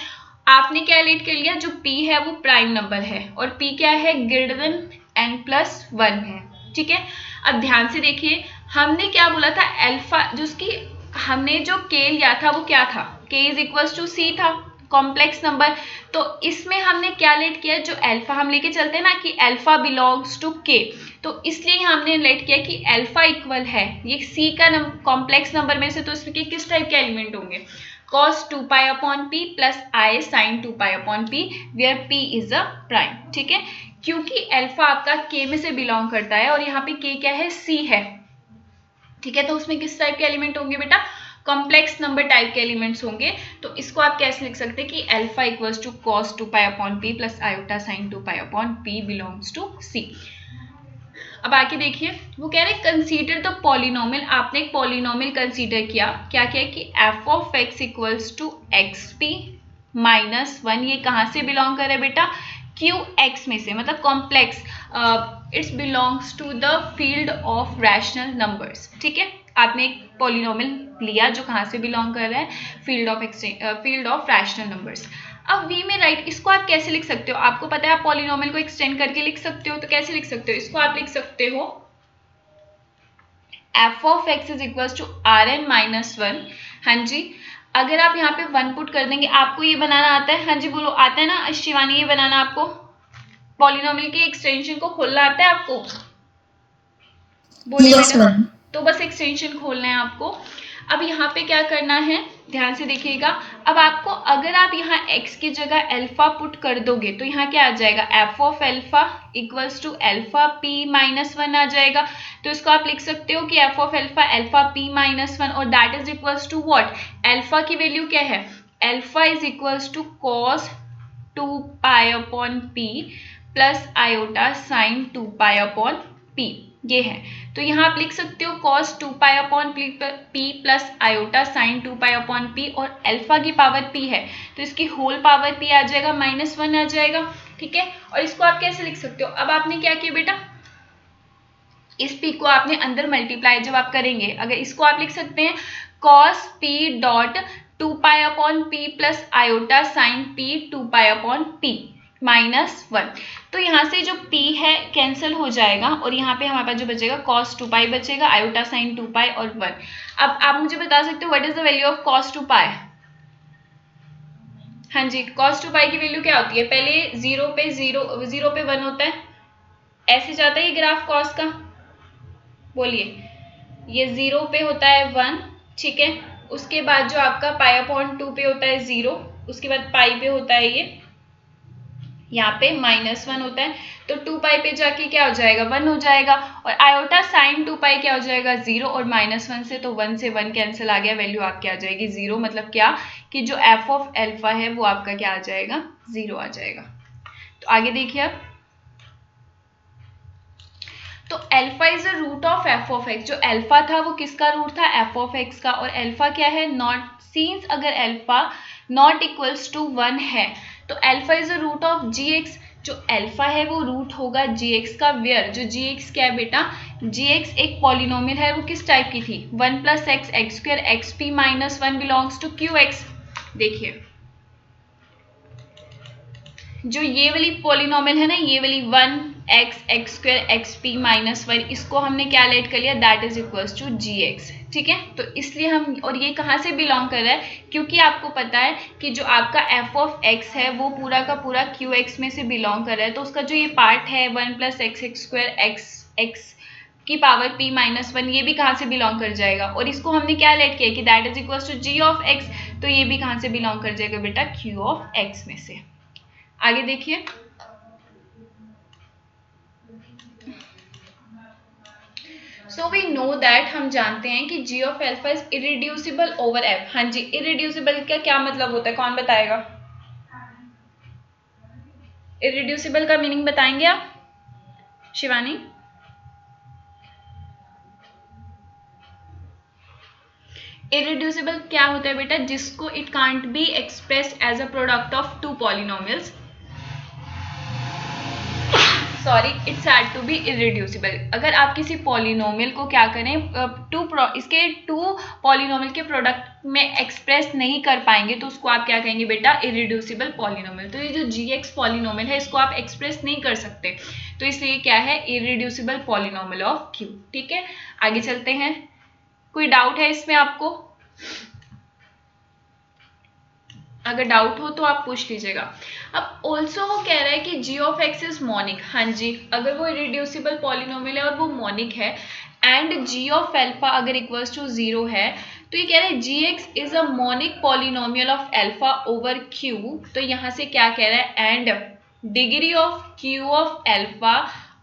आपने क्या लेट कर लिया, जो p है वो प्राइम नंबर है, और p क्या है, ग्रेटर देन n+1 है, ठीक है। अब ध्यान से देखिए, हमने क्या बोला था, अल्फा जो उसकी हमने जो k लिया था वो क्या था, k is equals to c था, कॉम्प्लेक्स नंबर। तो इसमें हमने क्या लेट किया, जो अल्फा हम लेके चलते हैं ना कि अल्फा बिलोंग्स टू के, तो इसलिए हमने लेट किया कि अल्फा इक्वल है ये सी का कॉम्प्लेक्स नंबर में से, तो इसमें किस टाइप के एलिमेंट होंगे, cos 2π upon p plus i sin 2π upon p, where p is a prime, ठीक है, क्योंकि अल्फा आपका k में से बिलोंग करता है और यहाँ पे k क्या है, c है, ठीक है। तो उसमें किस टाइप के एलिमेंट होंगे बेटा, कॉम्प्लेक्स नंबर टाइप के एलिमेंट्स होंगे। तो इसको आप कैसे लिख सकते हैं कि alpha equals to cos 2π upon p plus iota sin 2π upon p belongs to c। अब आके देखिए, वो कह रहे हैं कंसीडर द पॉलिनोमियल, आपने एक पॉलिनोमियल कंसीडर किया, क्या किया कि f of x equals to xp -1, ये कहाँ से बिलोंग कर रहा है बेटा, qx में से, मतलब complex, it's belongs to the field of rational numbers, ठीक है। आपने एक पॉलिनोमियल लिया जो कहाँ से बिलोंग कर रहा है, फील्ड ऑफ रैशनल नंबर्स। अब v में राइट, इसको आप कैसे लिख सकते हो, आपको पता है आप पॉलिनोमियल को एक्सटेंड करके लिख सकते हो, तो कैसे लिख सकते हो, इसको आप लिख सकते हो f of x is equal to Rn-1। हाँ जी, अगर आप यहाँ पे 1 पुट कर देंगे, आपको ये बनाना आता है, हाँ जी बोलो, आता है ना शिवानी, ये बनाना आपको पॉलिनोमियल के एक्सटेंशन को खोलना आता है आपको, बोलिए बेटा। तो बस एक्सटेंशन खोलना है आपको। अब यहाँ पे क्या करना है, ध्यान से देखिएगा। अब आपको अगर आप यहाँ x की जगह अल्फा पुट कर दोगे तो यहाँ क्या आ जाएगा, F of alpha equals to alpha P minus one आ जाएगा। तो इसको आप लिख सकते हो कि F of alpha alpha P minus one, और that is equals to what, alpha की वैल्यू क्या है, alpha is equals to cos 2 pi upon P plus iota sine 2 pi upon P, ये है। तो यहाँ आप लिख सकते हो cos 2 pi upon P plus iota sine 2 pi upon P, और अल्फा की पावर p है तो इसकी होल पावर p आ जाएगा, -1 आ जाएगा, ठीक है। और इसको आप कैसे लिख सकते हो, अब आपने क्या किया बेटा, इस p को आपने अंदर मल्टीप्लाई जब आप करेंगे, अगर इसको आप लिख सकते हैं cos p dot 2 pi upon P plus iota sign p 2 pi upon P -1। तो यहाँ से जो p है कैंसिल हो जाएगा और यहाँ पे हमारे पास जो बचेगा cos 2 पाई बचेगा, आयोटा साइन 2 पाई और 1। अब आप मुझे बता सकते हो what is the value of cos 2 पाई। हाँ जी, cos 2 पाई की वैल्यू क्या होती है, पहले 0 पे 1 होता है, ऐसे जाता है ये ग्राफ cos का, बोलिए, ये 0 पे होता है 1, ठीक है। उसके बाद जो आपका पाई अपॉन 2 पे होता है 0, उसके बाद पाई पे होता है ये यहाँ पे -1 होता है, तो 2 पाई पे जाके क्या हो जाएगा, 1 हो जाएगा, और आयोटा साइन 2 पाई क्या हो जाएगा, 0, और -1 से तो 1 से 1 कैंसिल आ गया, वैल्यू आपकी आ जाएगी 0। मतलब क्या कि जो एफ ऑफ अल्फा है वो आपका क्या आ जाएगा, 0 आ जाएगा। तो आगे देखिए अब, तो alpha is the root of F of x. जो अल्फा था वो किसका रूट था, एफ ऑफ एक्स का, और अल्फा क्या है, नॉट, सीन्स अगर अल्फा नॉट इक्वल्स टू 1 है तो alpha is the root of g x. जो अल्फा है वो रूट होगा जी एक्स का, वेयर जो जी एक्स क्या है बेटा, जी एक्स एक पॉलिनोमियल है, वो किस टाइप की थी, 1 plus x x square x p minus 1 belongs to q x. देखिए जो ये वाली पॉलिनोमियल है ना, ये वाली 1x x square x p minus 1, इसको हमने क्या लेट कर लिया, that is equals to g x, ठीक है। तो इसलिए हम, और ये कहाँ से बिलोंग कर रहा है, क्योंकि आपको पता है कि जो आपका एफ ऑफ एक्स है वो पूरा का पूरा क्यू एक्स में से बिलोंग कर रहा है, तो उसका जो ये पार्ट है 1 plus x x square x x की पावर p माइनस 1, ये भी कहाँ से बिलोंग कर जाएगा, और इसको हमने क्या लेट किया कि that is equals to g of x, तो ये भी कहाँ से बिलोंग कर जाएगा बेटा, क्यू ऑफ एक्स में से। आगे देखिए, सो वी नो दैट, हम जानते हैं कि g of alpha is irreducible over f। हाँ जी, इरिड्यूसिबल का क्या मतलब होता है, कौन बताएगा, इरिड्यूसिबल का मीनिंग बताएंगे आप, शिवानी। इरिड्यूसिबल क्या होता है बेटा, जिसको it can't be expressed as a product of two polynomials, sorry, it's had to be irreducible. अगर आप किसी पॉलिनोमियल को क्या करें, इसके टू पॉलिनोमियल के प्रोडक्ट में एक्सप्रेस नहीं कर पाएंगे तो उसको आप क्या कहेंगे बेटा, इरिड्यूसिबल पॉलिनोमियल। तो ये जो जी एक्स पॉलिनोमियल है इसको आप एक्सप्रेस नहीं कर सकते, तो इसलिए क्या है, इरिड्यूसिबल पॉलिनोमियल ऑफ क्यू, ठीक है। आगे चलते हैं, कोई डाउट है इसमें आपको, अगर डाउट हो तो आप पूछ लीजिएगा। अब ऑल्सो वो कह रहा है कि G of X is monic. हाँ जी, अगर वो इरिड्यूसिबल पॉलिनोमियल है और वो मोनिक है, एंड जी ऑफ अल्फा अगर इक्वल्स टू 0 है, तो ये कह रहा है G X is a monic polynomial of alpha over Q. तो यहाँ से क्या कह रहा है, and degree of Q of alpha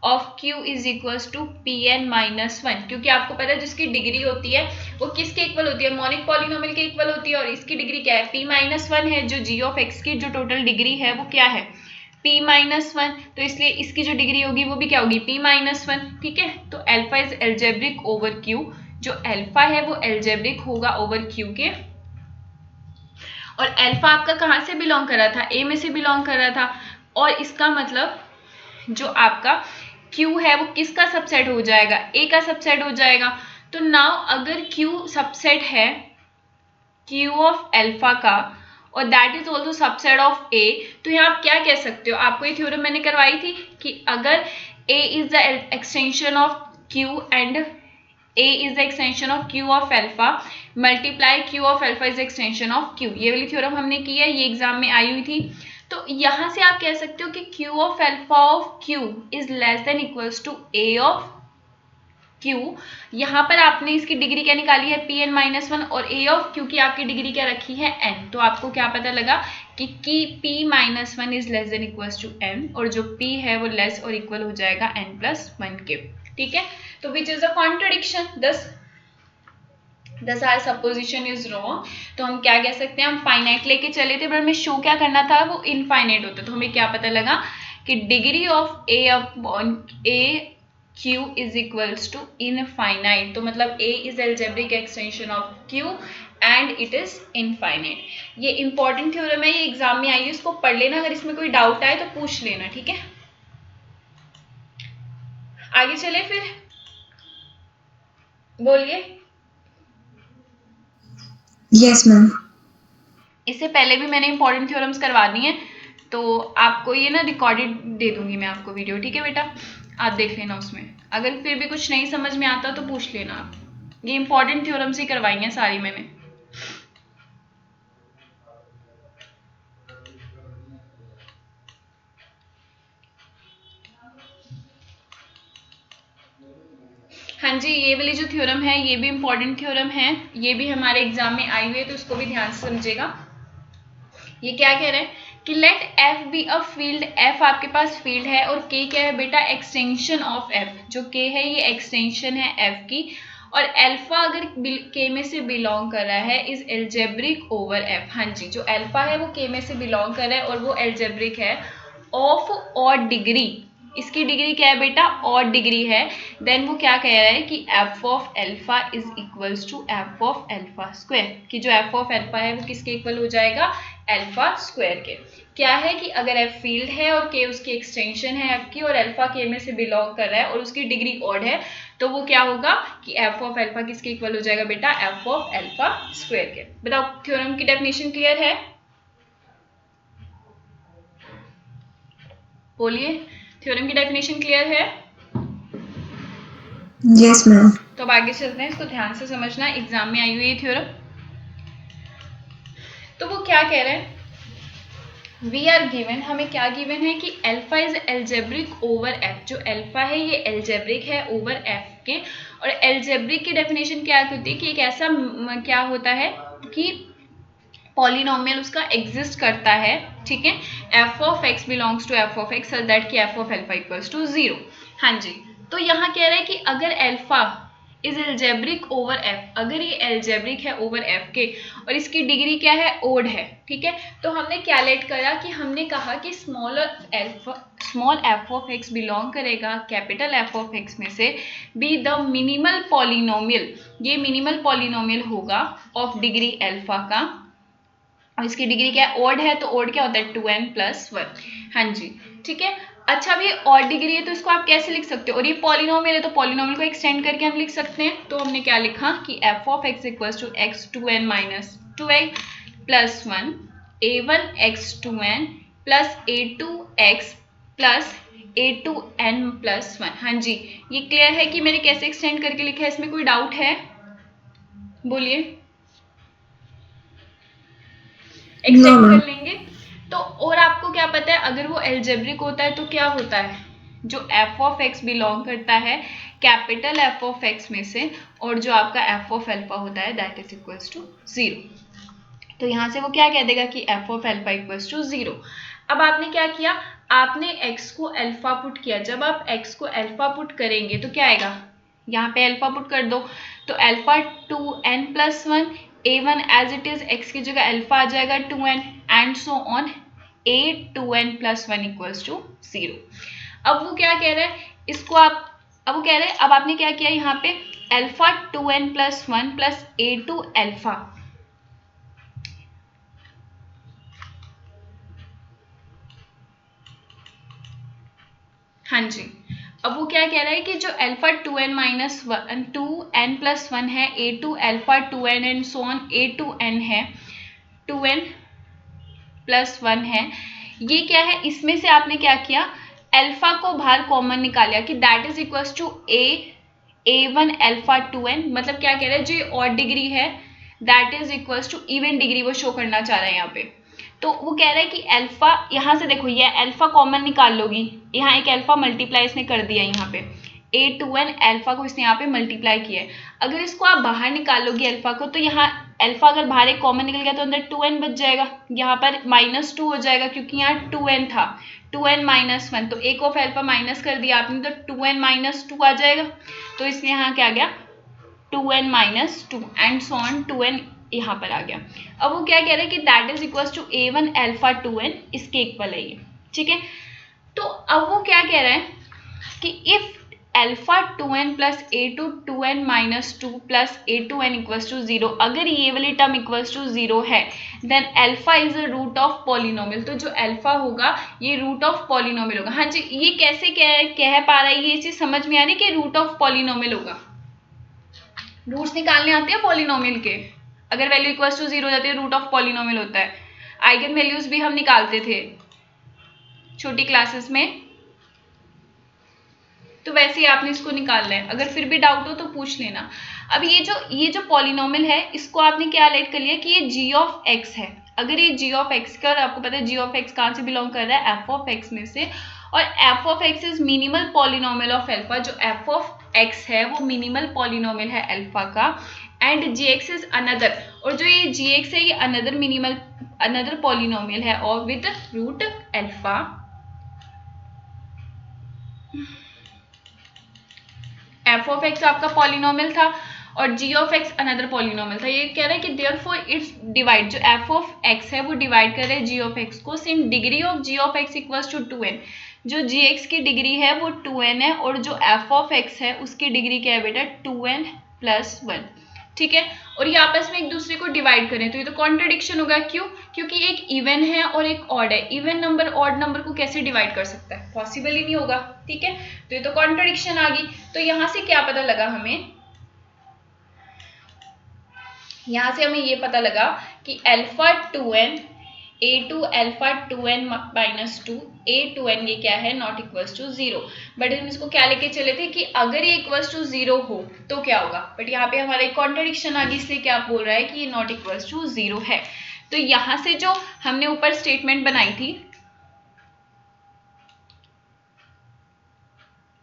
of q is equals to P N minus 1, क्योंकि आपको पता है जिसकी डिग्री होती है वो किसके इक्वल होती है, मोनिक पॉलिनोमियल के इक्वल होती है, और इसकी डिग्री क्या है, p माइनस 1 है। जो g ऑफ x की जो टोटल डिग्री है वो क्या है, p माइनस 1, तो इसलिए इसकी जो डिग्री होगी वो भी क्या होगी, p माइनस 1, ठीक है। तो alpha is algebraic over q, जो अल्फा है वो एल्जेब्रिक होगा ओवर q के, और अल्फा आपका कहाँ से बिलोंग कर रहा था, a में से बिलोंग कर रहा था, और इसका मतलब जो आपका Q है वो किसका सबसेट हो जाएगा, A का सबसेट हो जाएगा। तो नाउ अगर Q सबसेट है Q ऑफ अल्फा का, और that is also subset of A, तो यहाँ आप क्या कह सकते हो, आपको ये थ्योरम मैंने करवाई थी कि अगर A is the extension of Q and A is the extension of Q of alpha, multiply Q of alpha is the extension of Q, ये वाली थ्योरम हमने की है, ये एग्जाम में आई हुई थी। तो यहाँ से आप कह सकते हो कि Q of alpha of Q is less than equals to A of Q, यहाँ पर आपने इसकी डिग्री क्या निकाली है Pn-1 और A ऑफ Q की आपकी डिग्री क्या रखी है n, तो आपको क्या पता लगा कि P-1 is less than equals to n और जो P है वो लेस और इक्वल हो जाएगा n+1 के। ठीक है, तो विच इज अ कॉन्ट्रडिक्शन, दस आर सपोजिशन इज रॉन्ग। तो हम क्या कह सकते हैं, हम फाइनाइट लेके चले थे पर हमें शो क्या करना था, वो इनफाइनाइट होता, तो हमें क्या पता लगा कि degree of A upon A Q is equals to infinite, तो मतलब A is algebraic extension of Q and it is infinite. ये इंपॉर्टेंट थ्योरम है, ये एग्जाम में आई है, इसको पढ़ लेना, अगर इसमें कोई डाउट आए तो पूछ लेना। ठीक है, आगे चले फिर, बोलिए। Yes ma'am. इससे पहले भी मैंने इंपॉर्टेंट थ्योरम्स करवा दी हैं, तो आपको ये ना रिकॉर्डेड दे दूंगी मैं आपको वीडियो। ठीक है बेटा, आप देख लेना उसमें, अगर फिर भी कुछ नहीं समझ में आता तो पूछ लेना आप। ये इंपॉर्टेंट थ्योरम्स ही करवाई हैं सारी मैंने। हाँ जी, ये वाली जो थ्योरम है ये भी इंपॉर्टेंट थ्योरम है, ये भी हमारे एग्जाम में आई हुई है, तो इसको भी ध्यान से समझेगा। ये क्या कह रहे हैं कि let F be a field, F आपके पास फील्ड है और के क्या है बेटा, एक्सटेंशन ऑफ एफ, जो के है ये एक्सटेंशन है एफ की, और अल्फा अगर के में से बिलोंग कर रहा है इज एल्जेब्रिक ओवर एफ। हाँ जी, जो अल्फा है वो के में से बिलोंग कर रहा है और वो एल्जेब्रिक है ऑफ ऑड डिग्री, इसकी डिग्री क्या है बेटा, ऑड डिग्री है, देन वो क्या कह रहा है कि F of alpha is equals to F of alpha square, कि जो एफ ऑफ एल्फा है वो किसके इक्वल हो जाएगा, एल्फा स्क्वायर के। क्या है कि अगर एफ फील्ड है और के उसकी एक्सटेंशन है एफ की और अल्फा के में से बिलोंग कर रहा है और उसकी डिग्री ऑड है, तो वो क्या होगा कि एफ ऑफ एल्फा किसके इक्वल हो जाएगा बेटा, एफ ऑफ एल्फा स्क्वायर के। बताओ थ्योरम की डेफिनेशन क्लियर है, बोलिए, थ्योरम की डेफिनेशन क्लियर है। Yes ma'am. तो अब आगे चलते हैं, इसको ध्यान से समझना, एग्जाम में आई हुई है थ्योरम। तो वो क्या कह रहे हैं, वी आर गिवन, हमें क्या गिवन है कि alpha is algebraic over F, जो अल्फा है ये एल्जेब्रिक है ओवर एफ के, और एल्जेब्रिक की डेफिनेशन क्या होती है कि एक ऐसा क्या होता है कि पॉलिनोमियल उसका एग्जिस्ट करता है, ठीक है, F of X belongs to F of X such that कि F of alpha equals to 0। हाँ जी, तो यहाँ कह रहे हैं कि अगर alpha is algebraic over F, अगर ये एल्जेब्रिक है ओवर एफ के और इसकी डिग्री क्या है, ओड है, ठीक है, तो हमने क्या लेट करा कि हमने कहा कि small F of x belong करेगा कैपिटल एफ ऑफ एक्स में से बी द मिनिमल पॉलिनोमियल, ये मिनिमल पॉलिनोमियल होगा ऑफ डिग्री एल्फा का, और इसकी डिग्री क्या है, ओड है, तो ओड क्या होता है 2n+1। हाँ जी, ठीक है। अच्छा भी ऑड डिग्री है तो इसको आप कैसे लिख सकते हो, और ये पॉलिनोमियल है तो पॉलिनोमियल को एक्सटेंड करके हम लिख सकते हैं, तो हमने क्या लिखा कि F of X equals to X 2n-2x plus 1 a1 x2n plus a2x plus a2n+1। हाँ जी, ये क्लियर है कि मैंने कैसे एक्सटेंड करके लिखा है, इसमें कोई डाउट है, बोलिए। एक्सटेंड कर लेंगे तो, और आपको क्या पता है अगर वो एल्जेब्रिक होता है तो क्या होता है, जो एफ ऑफ एक्स बिलोंग करता है कैपिटल एफ ऑफ एक्स में से और जो आपका एफ ऑफ एल्फा होता है दैट इज इक्वल्स टू 0, तो यहाँ से वो क्या कह देगा कि F of alpha equals to 0। अब आपने क्या किया, आपने x को अल्फा पुट किया, जब आप x को अल्फा पुट करेंगे तो क्या आएगा, यहाँ पे अल्फा पुट कर दो, तो alpha 2n+1 a1 as it is x की जगह अल्फा आ जाएगा 2n and so on a2n+1 equals to 0। अब वो क्या कह रहा है, इसको आप, अब वो कह रहे हैं, अब आपने क्या किया यहाँ पे alpha 2n+1 plus a2 alpha, हाँ जी, अब वो क्या कह रहा है कि जो अल्फा 2n+1 है a2 alpha 2n and so on a2n है 2n+1 है, ये क्या है, इसमें से आपने क्या किया अल्फा को बाहर कॉमन निकाला कि that is equals to a1 alpha 2n, मतलब क्या कह रहा है, जो ये ऑड डिग्री है that is equals to even degree, वो शो करना चाह रहा है यहाँ पे। तो वो कह रहा है कि अल्फा, यहाँ से देखो ये अल्फा कॉमन निकाल लोगी, यहाँ एक अल्फा मल्टीप्लाई इसने कर दिया यहाँ पे, A2n अल्फा को इसने यहाँ पे मल्टीप्लाई किया है। अगर इसको आप बाहर निकालोगे अल्फा को, तो यहाँ अल्फा अगर बाहर एक कॉमन निकल गया तो अंदर 2n बच जाएगा, यहाँ पर -2 हो जाएगा क्योंकि यहाँ 2n था, 2n - 1, तो एक ऑफ अल्फा माइनस कर दिया आपने तो 2n - 2 आ जाएगा। तो इसलिए यहाँ क्या आ गया 2n - 2 and so on 2n यहाँ पर आ गया। अब वो क्या कह रहा है कि that is equal to A1 alpha 2n, इसके इक्वल है ये, ठीक है। तो अब वो क्या कह रहा है कि if alpha 2n plus A2 2n - 2 plus A2n equals to 0, अगर ये वाली टर्म इक्वल्स टू 0 है then alpha is a root of polynomial. तो जो अल्फा होगा ये रूट ऑफ पॉलिनोमियल होगा। हाँ जी, ये कैसे कह पा रहा है, ये चीज समझ में आ रही है कि रूट ऑफ पॉलिनोमियल होगा। रूट्स निकालने आते हैं पॉलिनोमियल के, अगर वैल्यू इक्वल्स टू 0 हो जाती है रूट ऑफ पॉलिनोमियल होता है। आइगन वैल्यूज भी हम निकालते थे छोटी क्लासेस में, तो वैसे ही आपने इसको निकालना है। अगर फिर भी डाउट हो तो पूछ लेना। अब ये जो पॉलिनोमियल है इसको आपने क्या लेट कर लिया कि ये जी ऑफ एक्स है। अगर ये जी ऑफ एक्स का, और आपको पता है जी ऑफ एक्स कहाँ से बिलोंग कर रहा है, एफ ऑफ एक्स में से, और F of X is minimal polynomial of alpha. जो एफ ऑफ एक्स है वो मिनिमल पॉलिनोमियल है अल्फा का, and G X is another, और जो ये जी एक्स है ये अनदर पॉलिनोमियल है और with root alpha. F of X आपका पॉलिनोमियल था और जी ऑफ एक्स अनदर पॉलिनोमियल था। ये कह रहा है कि देयरफॉर इट्स डिवाइड, जो एफ ऑफ एक्स है वो डिवाइड कर रहे हैं जी ऑफ एक्स को, since degree of G of X equals to 2n। जो जी एक्स की डिग्री है वो 2n है और जो एफ ऑफ एक्स है उसकी डिग्री क्या है बेटा 2n + 1, ठीक है। और ये आपस में एक दूसरे को डिवाइड करें तो ये तो कॉन्ट्रडिक्शन होगा। क्यों? क्योंकि एक इवन है और एक ऑड है। इवन नंबर ऑड नंबर को कैसे डिवाइड कर सकता है, पॉसिबल ही नहीं होगा, ठीक है। तो ये तो कॉन्ट्रडिक्शन आ गई। तो यहाँ से क्या पता लगा हमें, यहाँ से हमें ये पता लगा कि alpha 2n A2 alpha 2n - 2 A2n ये क्या है नॉट इक्वल्स टू 0। बट हम इसको क्या लेके चले थे कि अगर ये इक्वल्स टू 0 हो तो क्या होगा, बट यहाँ पे हमारा एक कॉन्ट्रडिक्शन आ गई, इसलिए क्या बोल रहा है कि ये नॉट इक्वल्स टू 0 है। तो यहाँ से जो हमने ऊपर स्टेटमेंट बनाई थी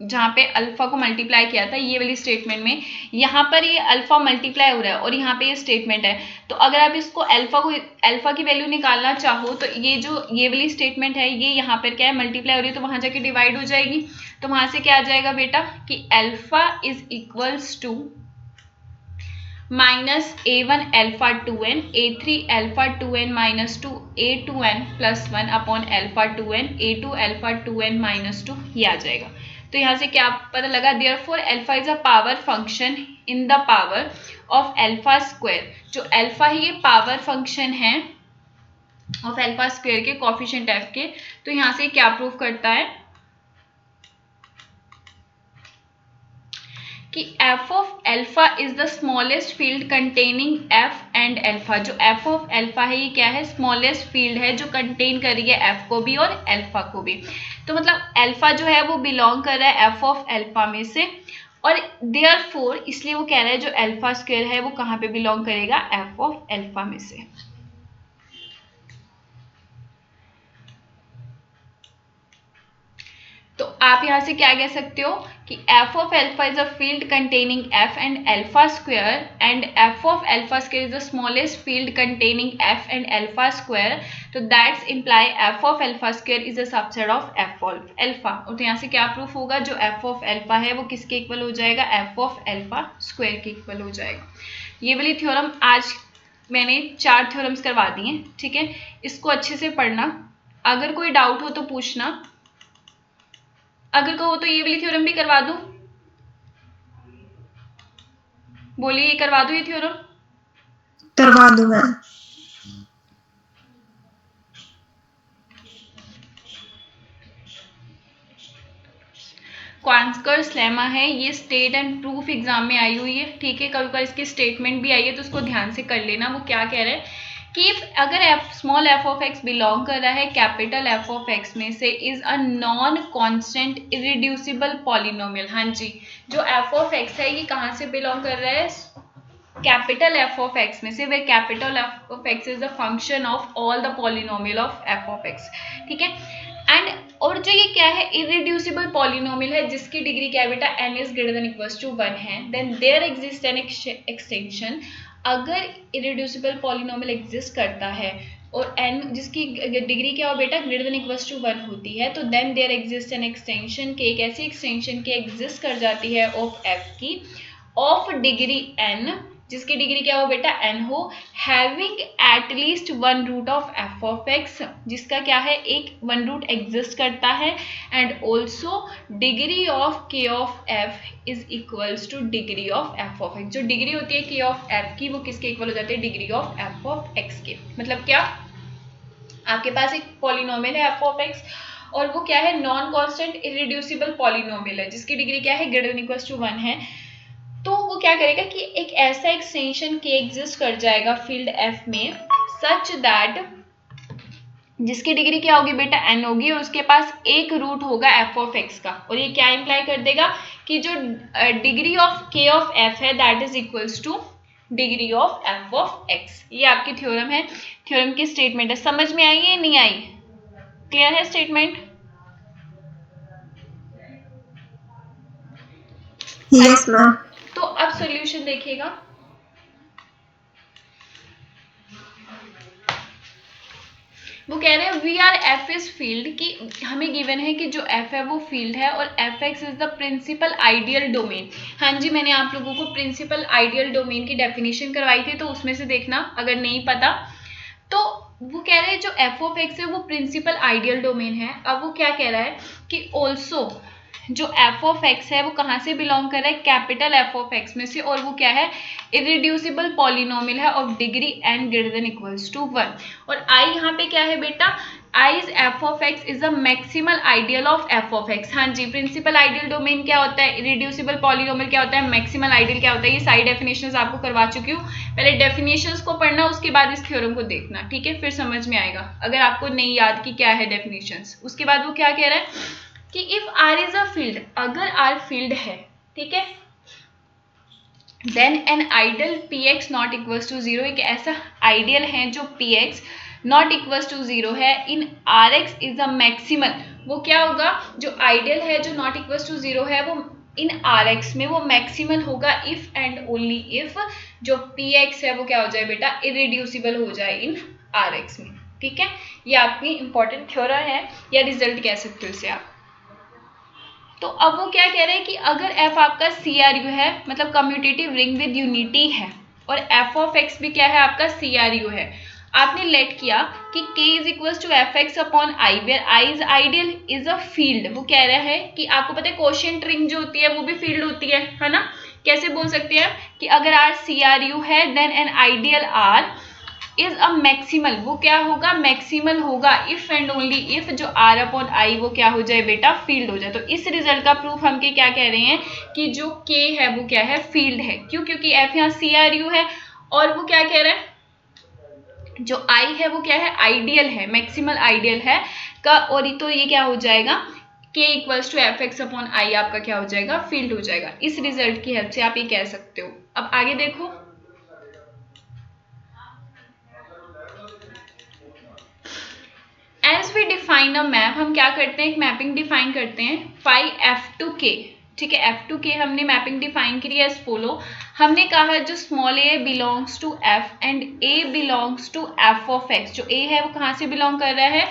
जहाँ पे अल्फा को मल्टीप्लाई किया था, ये वाली स्टेटमेंट में यहाँ पर ये अल्फा मल्टीप्लाई हो रहा है और यहाँ पे ये स्टेटमेंट है। तो अगर आप इसको अल्फा की वैल्यू निकालना चाहो तो ये वाली स्टेटमेंट है ये यहाँ पर क्या है मल्टीप्लाई हो रही है, तो वहां जाके डिवाइड हो जाएगी। तो वहां से क्या आ जाएगा बेटा कि alpha is equals to -A1 alpha 2n A3 alpha 2n - 2 A2n + 1 upon alpha 2n A2 alpha 2n - 2 ये आ जाएगा। तो यहाँ से क्या पता लगा, therefore alpha is a power function in the power of alpha square. जो अल्फा है ये पावर फंक्शन है ऑफ अल्फा स्क्वायर के कोफिशिएंट f के। तो यहाँ से क्या प्रूव करता है कि f of alpha is the smallest field containing f and alpha. जो f ऑफ अल्फा है ये क्या है स्मॉलेस्ट फील्ड है जो कंटेन कर रही है f को भी और अल्फा को भी। तो मतलब अल्फा जो है वो बिलोंग कर रहा है f ऑफ अल्फा में से, और देयरफॉर इसलिए वो कह रहा है जो अल्फा स्क्वायर है वो कहाँ पे बिलोंग करेगा f ऑफ अल्फा में से। तो आप यहाँ से क्या कह सकते हो कि f of alpha is a field containing f and alpha square, and f of alpha square is the smallest field containing f and alpha square. तो that's imply f of alpha square is a subset of f of alpha. और तो यहाँ से क्या प्रूफ होगा, जो f ऑफ अल्फा है वो किसके इक्वल हो जाएगा f ऑफ अल्फा स्क्वायर के इक्वल हो जाएगा। ये वाली थ्योरम आज मैंने 4 थ्योरम्स करवा दी हैं, ठीक है। इसको अच्छे से पढ़ना, अगर कोई डाउट हो तो पूछना, अगर कहो तो ये वाली थ्योरम भी करवा दूं, बोलिए ये करवा दूं ये थ्योरम? करवा दो मैम। क्वांस्कर्स लेमा है, ये स्टेट एंड प्रूफ एग्जाम में आई हुई है, ठीक है। कभी कभी इसकी स्टेटमेंट भी आई है तो उसको ध्यान से कर लेना। वो क्या कह रहे हैं कि अगर small f of x belong कर रहा है कैपिटल f ऑफ x में से, is a non constant irreducible polynomial. हाँ जी, जो f ऑफ x है ये कहाँ से बिलोंग कर रहा है कैपिटल f ऑफ x में से, where capital f of x is the function of all the polynomial of f of x, ठीक है। एंड और जो ये क्या है, इरिड्यूसिबल पॉलिनोमियल है जिसकी डिग्री क्या है बेटा, n इज ग्रेटर देन इक्वल्स टू 1 है, then there exist an extension. अगर इरिड्यूसिबल पॉलिनोमियल एग्जिस्ट करता है और n जिसकी डिग्री क्या हो बेटा, ग्रेटर देन इक्वल्स टू 1 होती है, तो then there exist an extension के, एक ऐसी एक्सटेंशन के एग्जिस्ट कर जाती है ऑफ f की, ऑफ डिग्री n, जिसकी डिग्री क्या हो बेटा, n हो, having at least one root of f of x, जिसका क्या है, एक वन रूट एग्जिस्ट करता है, and also degree of k of f is equals to degree of f of x। जो डिग्री होती है k ऑफ f की, वो किसके इक्वल हो जाती है, degree of f of x के। मतलब क्या, आपके पास एक पॉलिनोमियल है f ऑफ x और वो क्या है, नॉन कॉन्स्टेंट इरिड्यूसिबल पॉलिनोमियल है जिसकी डिग्री क्या है, ग्रेटर देन इक्वल्स टू 1 है। तो वो क्या करेगा कि एक ऐसा एक्सटेंशन के एग्जिस्ट कर जाएगा फील्ड f में, सच दैट जिसकी डिग्री क्या होगी बेटा, n होगी, और उसके पास एक रूट होगा f ऑफ x का, और ये क्या इंप्लाई कर देगा कि जो degree of k of f है that is equals to degree of f of x। ये आपकी थ्योरम है, थ्योरम की स्टेटमेंट है। समझ में आई या नहीं आई, क्लियर है स्टेटमेंट? Yes ma'am. तो अब सॉल्यूशन देखिएगा। वो कह रहे हैं we are F is field, कि हमें गिवन है कि जो एफ है वो फील्ड है और F X is the principal ideal domain. हाँ जी, मैंने आप लोगों को प्रिंसिपल आइडियल डोमेन की डेफिनेशन करवाई थी, तो उसमें से देखना अगर नहीं पता। तो वो कह रहे हैं जो एफ ऑफ एक्स है वो प्रिंसिपल आइडियल डोमेन है। अब वो क्या कह रहा है कि ऑल्सो जो एफ ऑफ एक्स है वो कहाँ से बिलोंग कर रहा है, कैपिटल एफ ऑफ एक्स में से, और वो क्या है, इरिड्यूसिबल पॉलिनोमियल है of degree n greater than equals to 1। और i यहाँ पे क्या है बेटा, i is F of X is the maximal ideal of F of X. हाँ जी, प्रिंसिपल आइडियल डोमेन क्या होता है, इरिड्यूसिबल पॉलिनोमियल क्या होता है, मैक्सिमल आइडियल क्या होता है, ये सारी डेफिनेशंस आपको करवा चुकी हूँ। पहले डेफिनेशंस को पढ़ना, उसके बाद इस थ्योरम को देखना, ठीक है, फिर समझ में आएगा अगर आपको नहीं याद कि क्या है डेफिनेशंस। उसके बाद वो क्या कह रहा है कि if R is a field, अगर R फील्ड है, ठीक है, then an ideal px not equals to 0, एक ऐसा आइडियल है जो px नॉट इक्वल्स टू 0 है इन Rx इज द मैक्सिमल। वो क्या होगा, जो आइडियल है जो नॉट इक्वल्स टू 0 है वो इन Rx में वो मैक्सिमल होगा इफ एंड ओनली इफ जो px है वो क्या हो जाए बेटा, इरिड्यूसिबल हो जाए इन Rx में। ठीक है, ये आपकी इंपॉर्टेंट थ्योरम है या रिजल्ट कह सकते हो इसे आप। तो अब वो क्या कह रहे हैं कि अगर f आपका CRU है, मतलब कम्यूटेटिव रिंग विद यूनिटी है, और f ऑफ x भी क्या है आपका CRU है, आपने लेट किया कि k is equal to F X upon I, where i is ideal is a field. वो कह रहा है कि आपको पता है कोशेंट रिंग जो होती है वो भी फील्ड होती है ना। कैसे बोल सकते हैं कि अगर R CRU है then an ideal R is a maximal, वो क्या होगा, मैक्सिमल होगा इफ एंड ओनली इफ जो R अपॉन आई वो क्या हो जाए बेटा, फील्ड हो जाए। तो इस रिजल्ट का प्रूफ हम क्या कह रहे हैं कि जो K है वो क्या है, फील्ड है। क्यों, क्योंकि F यहाँ CRU है, और वो क्या कह रहा है, जो I है वो क्या है, आइडियल है, मैक्सिमल आइडियल है का, और तो ये क्या हो जाएगा, K equals to F X upon I आपका क्या हो जाएगा, फील्ड हो जाएगा। इस रिजल्ट की हेल्प से आप ये कह सकते हो। अब आगे देखो, as we define a map, हम क्या करते हैं, एक मैपिंग डिफाइन करते हैं, फाई एफ टू के। ठीक है, एफ टू के हमने मैपिंग डिफाइन की है एज फॉलो। हमने कहा जो small A belongs to F and A belongs to F of x. जो ए है वो कहाँ से बिलोंग कर रहा है,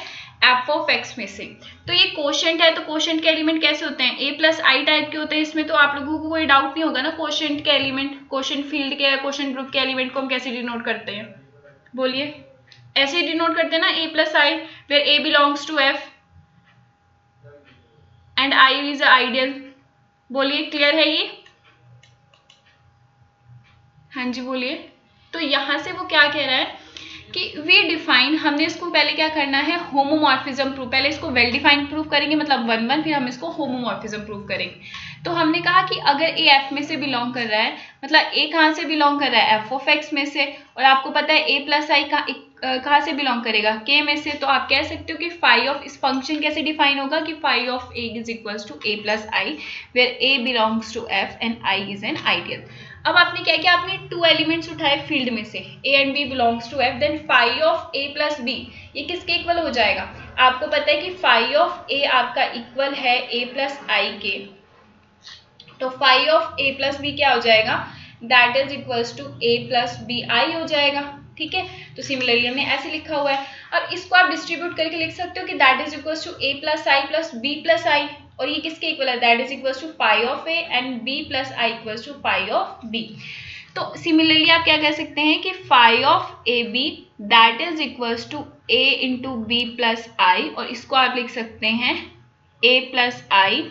एफ ऑफ एक्स में से। तो ये कोशेंट है, तो कोशेंट के एलिमेंट कैसे होते हैं, ए प्लस आई टाइप के होते हैं। इसमें तो आप लोगों को कोई डाउट नहीं होगा ना, कोशेंट के एलिमेंट, कोशेंट फील्ड के, कोशेंट ग्रुप के एलिमेंट को हम कैसे डिनोट करते हैं, बोलिए। ऐसे डिनोट करते हैं ना, a plus I, where a belongs to f and i is ideal. बोलिए, क्लियर है ये? हाँ जी बोलिए। तो यहां से वो क्या कह रहा है कि वी डिफाइन, हमने इसको पहले क्या करना है, होमोमॉर्फिज्म प्रूफ। पहले इसको वेल डिफाइंड प्रूफ करेंगे, मतलब 1 1, फिर हम इसको होमोमॉर्फिज्म प्रूफ करेंगे। तो हमने कहा कि अगर ए एफ में से बिलोंग कर रहा है, मतलब ए कहाँ से बिलोंग कर रहा है, एफ ऑफ एक्स में से, और आपको पता है ए प्लस आई कहाँ से बिलोंग करेगा, के में से। तो आप कह सकते हो कि फाई ऑफ, इस फंक्शन कैसे डिफाइन होगा कि phi of A is equals to A plus I, where A belongs to F and I is an ideal. अब आपने क्या किया, आपने 2 एलिमेंट्स उठाए फील्ड में से, a and b belongs to f, then phi of a plus b, ये किसके इक्वल हो जाएगा, आपको पता है कि फाई ऑफ ए आपका इक्वल है ए प्लस आई के, तो phi of A plus B क्या हो जाएगा, that is equals to A plus B I हो जाएगा। ठीक है, तो सिमिलरली हमने ऐसे लिखा हुआ है। अब इसको आप डिस्ट्रीब्यूट करके लिख सकते हो कि that is equals to A plus B plus I, और ये किसके इक्वल है, that is equals to phi of A and B plus I equals to phi of B. तो सिमिलरली आप क्या कह सकते हैं कि phi of A B that is equals to A into B plus I, और इसको आप लिख सकते हैं A plus I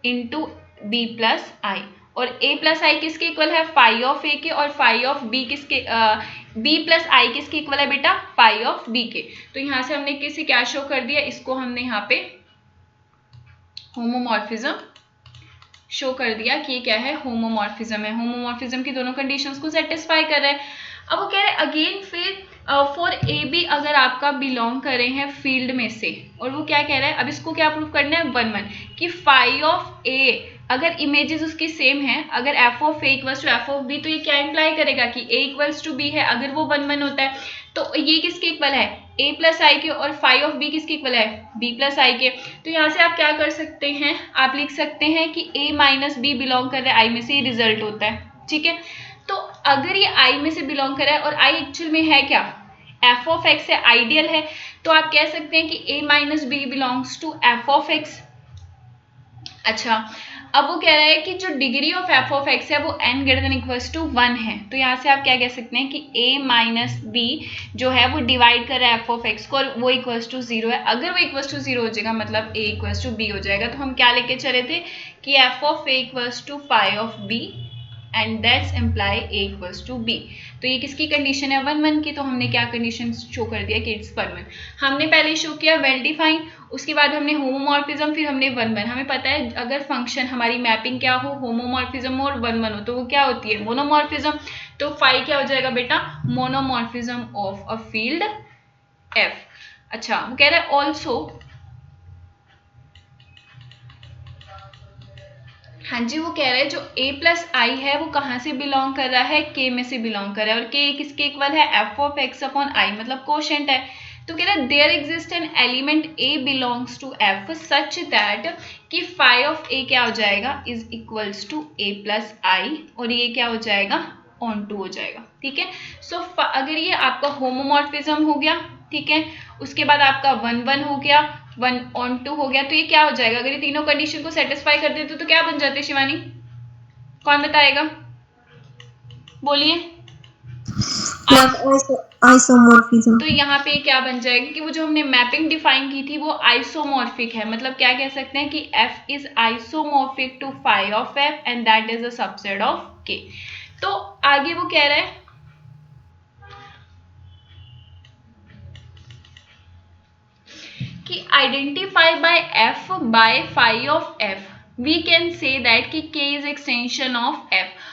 into B plus I, और a प्लस आई किसके इक्वल है, फाई ऑफ ए के, और फाई ऑफ बी किसके, b प्लस आई किसके इक्वल है बेटा, फाई ऑफ b के। तो यहाँ से हमने किसी क्या शो कर दिया, इसको हमने यहाँ पे होमोमॉर्फिज्म शो कर दिया कि ये क्या है, होमोमॉर्फिज्म है। होमोमॉर्फिज्म की दोनों कंडीशंस को सेटिस्फाई कर रहा है। अब वो कह रहे हैं अगेन फिर फॉर ए बी अगर आपका बिलोंग कर रहे हैं फील्ड में से, और वो क्या कह रहा है, अब इसको क्या प्रूव करना है, 1 कि फाई ऑफ ए अगर इमेजेस उसकी सेम है, अगर F of A equals to F of B, तो ये क्या इंप्लाई करेगा कि ए इक्वल्स टू बी है, अगर वो 1 होता है तो ये किसके इक्वल है, ए प्लस आई के, और फाई ऑफ बी किसके इक्वल है, बी प्लस आई के। तो यहाँ से आप क्या कर सकते हैं, आप लिख सकते हैं कि ए माइनस बी बिलोंग कर रहा है आई में से, ये रिजल्ट होता है। ठीक है, तो अगर ये आई में से बिलोंग कर रहा है और आई एक्चुअल में है क्या, एफ ऑफ एक्स है, आइडियल है, तो आप कह सकते हैं कि A minus B belongs to F of X. अच्छा, अब वो कह रहा है कि जो degree of F of X है वो n greater than equals to 1 है, तो यहाँ से आप क्या कह सकते हैं कि a माइनस बी जो है वो डिवाइड कर रहा है एफ ऑफ एक्स को, और वो इक्वल्स टू 0 है। अगर वो इक्वल्स टू 0 हो जाएगा मतलब a इक्वल्स टू b हो जाएगा। तो हम क्या लेके चले थे कि F of a equals to phi of b and that's imply a equals to b। तो ये किसकी कंडीशन है, 1 की, तो हमने क्या कंडीशन शो कर दिया कि इट्स 1। हमने पहले शो किया वेल डिफाइन, उसके बाद हमने होमोमॉर्फिज्म, फिर हमने 1 हमें पता है अगर फंक्शन हमारी मैपिंग क्या हो, होमोमॉर्फिज्म और 1 हो, तो वो क्या होती है, मोनोमॉर्फिज्म। तो फाई क्या हो जाएगा बेटा, मोनोमॉर्फिज्म ऑफ अ फील्ड एफ। अच्छा, वो कह रहा है ऑल्सो, हाँ जी, वो कह रहे हैं जो a प्लस आई है वो कहाँ से बिलोंग कर रहा है, k में से बिलोंग कर रहा है, और k किसके इक्वल है, F of X upon I, मतलब कोशेंट है। तो कह रहा है there exist an element a belongs to f such that कि फाई ऑफ a क्या हो जाएगा, is equals to a plus I, और ये क्या हो जाएगा, ऑन टू हो जाएगा। ठीक है, सो अगर ये आपका होमोमॉर्फिज्म हो गया, ठीक है, उसके बाद आपका 1 हो गया, 1 on 2 हो गया, तो ये क्या हो जाएगा, अगर ये तीनों कंडीशन को सेटिस्फाई कर देते तो क्या बन जाते शिवानी, कौन बताएगा, बोलिए। आइसोमॉर्फिज्म। तो यहाँ पे क्या बन जाएगा कि वो जो हमने मैपिंग डिफाइन की थी वो आइसोमॉर्फिक है, मतलब क्या कह सकते हैं कि f is isomorphic to phi of f and that is a subset of k। तो आगे वो कह रहा है कि identify by f by phi of f we can say that कि k is extension of f।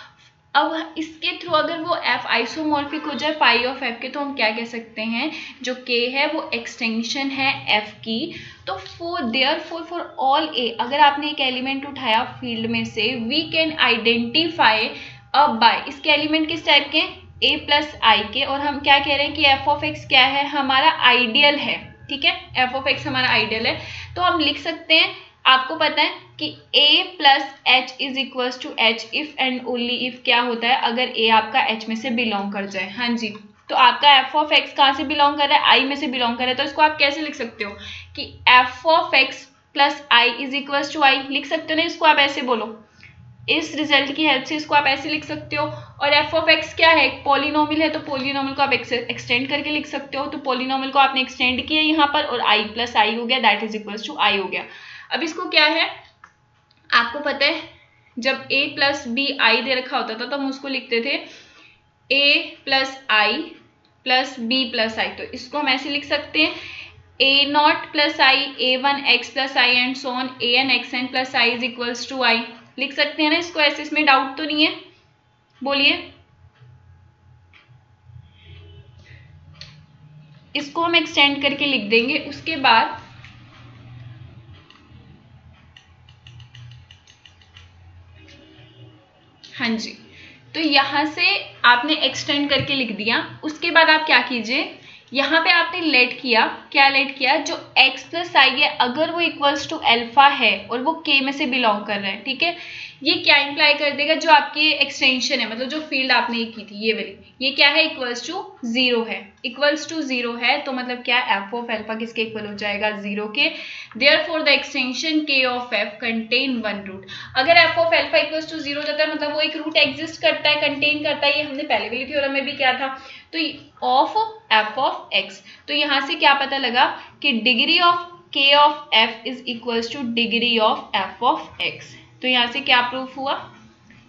अब इसके थ्रू अगर वो f आइसोमॉर्फिक हो जाए फाई ऑफ f के, तो हम क्या कह सकते हैं, जो k है वो एक्सटेंशन है f की। तो फॉर ऑल a, अगर आपने एक एलिमेंट उठाया फील्ड में से, वी कैन आइडेंटिफाई अब बाय, इसके एलिमेंट किस टाइप के, a प्लस आई के, और हम क्या कह रहे हैं कि f ऑफ x क्या है, हमारा आइडियल है। ठीक है, f ऑफ x हमारा आइडियल है, तो हम लिख सकते हैं, आपको पता है कि a plus H is equals to H if and only if क्या होता है, अगर a आपका h में से बिलोंग कर जाए। हाँ जी, तो आपका f ऑफ x कहाँ से बिलोंग कर रहा है, i में से बिलोंग कर रहा है, तो इसको आप कैसे लिख सकते हो कि f of x plus I is equals to I, लिख सकते हो ना, इसको आप ऐसे बोलो, इस रिजल्ट की हेल्प से इसको आप ऐसे लिख सकते हो। और f ऑफ x क्या है, एक पॉलिनोमियल है, तो पॉलिनोमियल को आप एक्सटेंड करके लिख सकते हो, तो पॉलिनोमियल को आपने एक्सटेंड किया यहाँ पर, और i प्लस आई हो गया, दैट इज इक्वल्स टू आई हो गया। अब इसको क्या है, आपको पता है जब a प्लस बी आई दे रखा होता था तो हम उसको लिखते थे a plus I plus B plus I, तो इसको हम ऐसे लिख सकते हैं a naught plus I, a1 x plus I and so on an xn plus I is equals to I, लिख सकते हैं ना इसको ऐसे, इसमें डाउट तो नहीं है, बोलिए। इसको हम एक्सटेंड करके लिख देंगे, उसके बाद हाँ जी, तो यहाँ से आपने एक्सटेंड करके लिख दिया, उसके बाद आप क्या कीजिए, यहाँ पे आपने लेट किया, क्या लेट किया, जो x प्लस आई है अगर वो इक्वल्स टू अल्फा है और वो k में से बिलोंग कर रहा है, ठीक है, ये क्या इंप्लाई कर देगा, जो आपकी एक्सटेंशन है, मतलब जो फील्ड आपने की थी ये वाली, ये क्या है, इक्वल्स टू 0 है, इक्वल्स टू 0 है, तो मतलब क्या, एफ ऑफ अल्फा किसके इक्वल हो जाएगा, 0 के। Therefore the extension k of f contain one root. अगर f of alpha equals to 0 हो जाता है मतलब वो एक रूट एग्जिस्ट करता है, कंटेन करता है, ये हमने पहले वाली थ्योरम में भी किया था। तो ऑफ f ऑफ x, तो यहाँ से क्या पता लगा कि degree of k of f is equals to degree of f of x। तो यहाँ से क्या प्रूफ हुआ,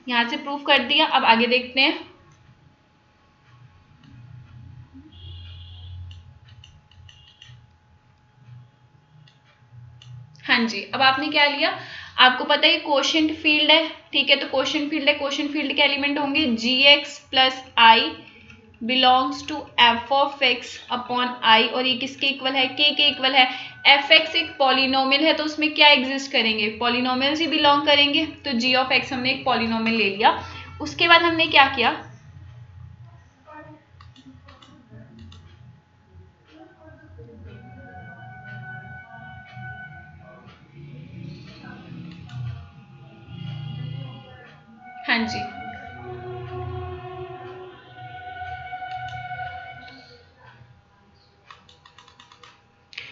यहाँ से प्रूफ कर दिया। अब आगे देखते हैं। हाँ जी, अब आपने क्या लिया, आपको पता है कोशेंट फील्ड है, ठीक है, तो कोशेंट फील्ड है, कोशेंट फील्ड के एलिमेंट होंगे gx plus I belongs to F of X upon I, और ये किसके इक्वल है, k के इक्वल है। एफ एक्स एक पॉलिनोमियल है तो उसमें क्या एग्जिस्ट करेंगे, पॉलिनोमियल्स ही बिलोंग करेंगे, तो g ऑफ एक्स हमने एक पॉलिनोमियल ले लिया। उसके बाद हमने क्या किया, हाँ जी,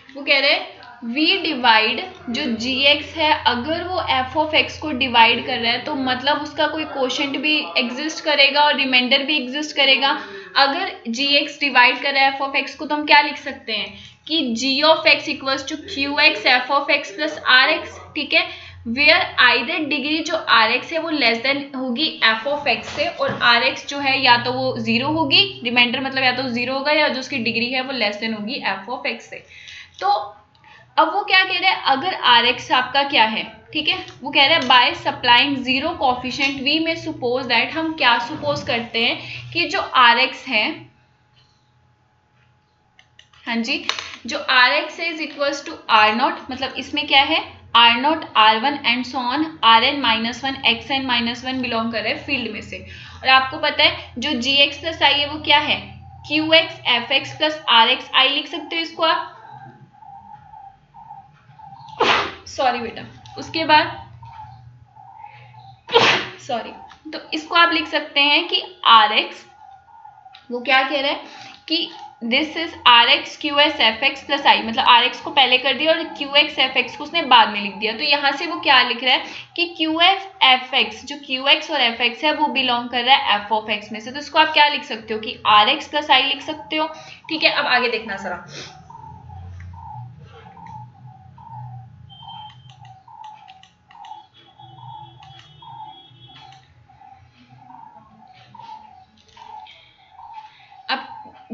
वो कह रहे हैं v डिवाइड जो gx है अगर वो f ऑफ x को डिवाइड कर रहा है तो मतलब उसका कोई कोशेंट भी एग्जिस्ट करेगा और रिमाइंडर भी एग्जिस्ट करेगा। अगर gx डिवाइड कर रहा है f ऑफ x को तो हम क्या लिख सकते हैं कि g of x equals to qx f of x plus rx, ठीक है, वेयर आइदर डिग्री जो rx है वो लेस देन होगी f ऑफ x से, और rx जो है या तो वो 0 होगी, रिमाइंडर मतलब या तो 0 होगा, या जो उसकी डिग्री है वो लेस देन होगी f ऑफ x से। तो अब वो क्या कह रहे हैं, अगर Rx आपका क्या है, ठीक है, वो कह रहे हैं बाय सप्लाइंग 0 कोफिशिएंट वी में सपोज दैट, हम क्या सपोज करते हैं कि जो Rx है, हाँ जी, जो Rx है is equals to R naught, मतलब इसमें क्या है R naught R one and so on Rn minus one xn minus one belong कर रहे हैं फील्ड में से। और आपको पता है जो gx प्लस आई है वो क्या है, qx fx प्लस rx, आई लिख सकते हो इसको आप, सॉरी बेटा, उसके बाद सॉरी, तो इसको आप लिख सकते हैं कि Rx, वो क्या कह रहा है कि this is Rx QS fx plus I, मतलब Rx को पहले कर दिया और QX fx को उसने बाद में लिख दिया। तो यहाँ से वो क्या लिख रहा है कि QF fx, जो QX और fx है वो बिलोंग कर रहा है f ऑफ x में से, तो इसको आप क्या लिख सकते हो कि Rx प्लस आई लिख सकते हो, ठीक है। अब आगे देखना जरा,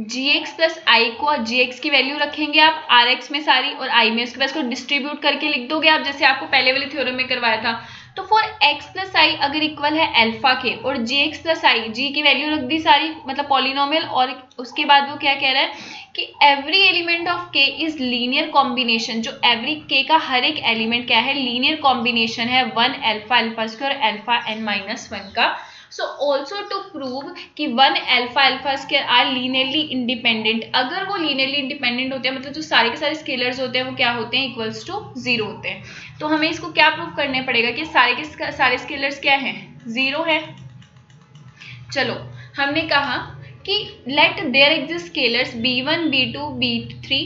gx प्लस आई को gx की वैल्यू रखेंगे आप rx में सारी और i में, उसके बाद इसको डिस्ट्रीब्यूट करके लिख दोगे आप, जैसे आपको पहले वाले थ्योरम में करवाया था। तो फॉर x प्लस आई अगर इक्वल है अल्फा के और gx प्लस आई, g की वैल्यू रख दी सारी, मतलब पॉलिनोमियल, और उसके बाद वो क्या कह रहा है कि every element of k is linear combination, जो एवरी k का हर एक एलिमेंट क्या है, लीनियर कॉम्बिनेशन है 1 alpha alpha square alpha n minus 1 का। So also to prove कि 1 alpha alpha square are linearly independent, अगर वो लीनियरली इंडिपेंडेंट होते हैं मतलब जो सारे के सारे स्केलर्स होते हैं वो क्या होते हैं, इक्वल्स टू 0 होते हैं। तो हमें इसको क्या प्रूफ करने पड़ेगा कि सारे के सारे स्केलर्स क्या हैं, 0 है। चलो हमने कहा कि let there exist scalars b1 b2 b3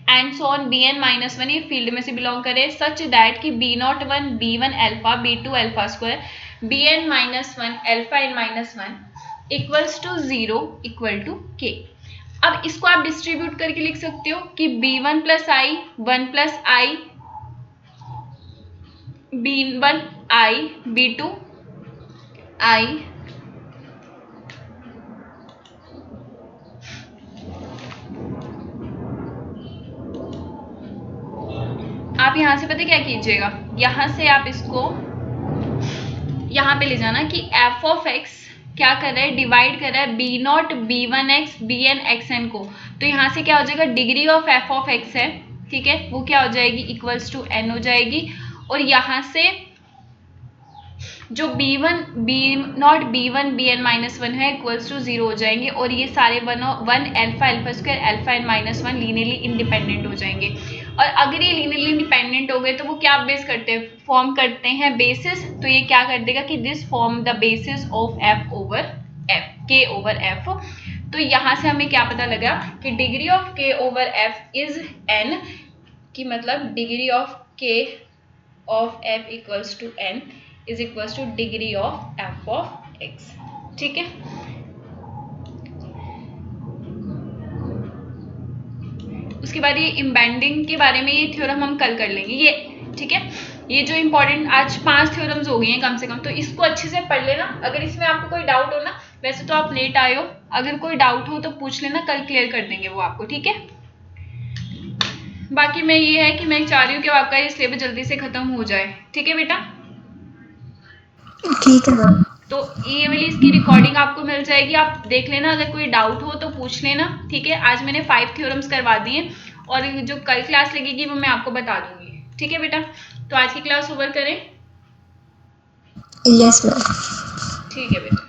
and so on bn minus 1, ये फील्ड में से बिलोंग करे सच दैट कि b01 b1 alpha b2 alpha square bn minus 1 alpha n minus 1 equals to 0 equal to k। अब इसको आप डिस्ट्रीब्यूट करके लिख सकते हो कि b1 प्लस आई 1 प्लस आई b1 आई b2 आई आप यहां से पता क्या कीजिएगा, यहां से आप इसको यहाँ पे ले जाना कि f ऑफ x क्या कर रहा है, डिवाइड कर रहा है b not b1x bn xn को, तो यहाँ से क्या हो जाएगा, degree of f of x है, ठीक है, वो क्या हो जाएगी, इक्वल्स टू n हो जाएगी। और यहाँ से जो b1 b0 b1 bn minus 1 है इक्वल्स टू 0 हो जाएंगे और ये सारे one alpha alpha square alpha N minus 1 linearly independent हो जाएंगे। और अगर ये लीनियरली इंडिपेंडेंट हो गए तो वो क्या बेस करते हैं, फॉर्म करते हैं बेसिस। तो ये क्या कर देगा कि this form the basis of f over f, k over f। तो यहाँ से हमें क्या पता लगा कि degree of k over f is n, की मतलब degree of k of f equals to n is equals to degree of f of x। ठीक है, उसके बाद ये इम्बेंडिंग के बारे में ये थ्योरम हम कल कर लेंगे ये। ठीक है, ये जो इम्पोर्टेंट आज 5 थ्योरम्स हो गई हैं कम से कम, तो इसको अच्छे से पढ़ लेना। अगर इसमें आपको कोई डाउट हो ना, वैसे तो आप लेट आए हो, अगर कोई डाउट हो तो पूछ लेना, कल क्लियर कर देंगे वो आपको। ठीक है, बाकी मैं ये है कि मैं चाह रही हूँ कि आपका ये सिलेबस जल्दी से खत्म हो जाए। ठीक है बेटा, ठीक है मैम। तो ये वाली इसकी रिकॉर्डिंग आपको मिल जाएगी, आप देख लेना, अगर कोई डाउट हो तो पूछ लेना। ठीक है, आज मैंने 5 थ्योरम्स करवा दिए और जो कल क्लास लगेगी वो मैं आपको बता दूंगी। ठीक है बेटा, तो आज की क्लास ओवर करें। Yes ma'am. ठीक है बेटा।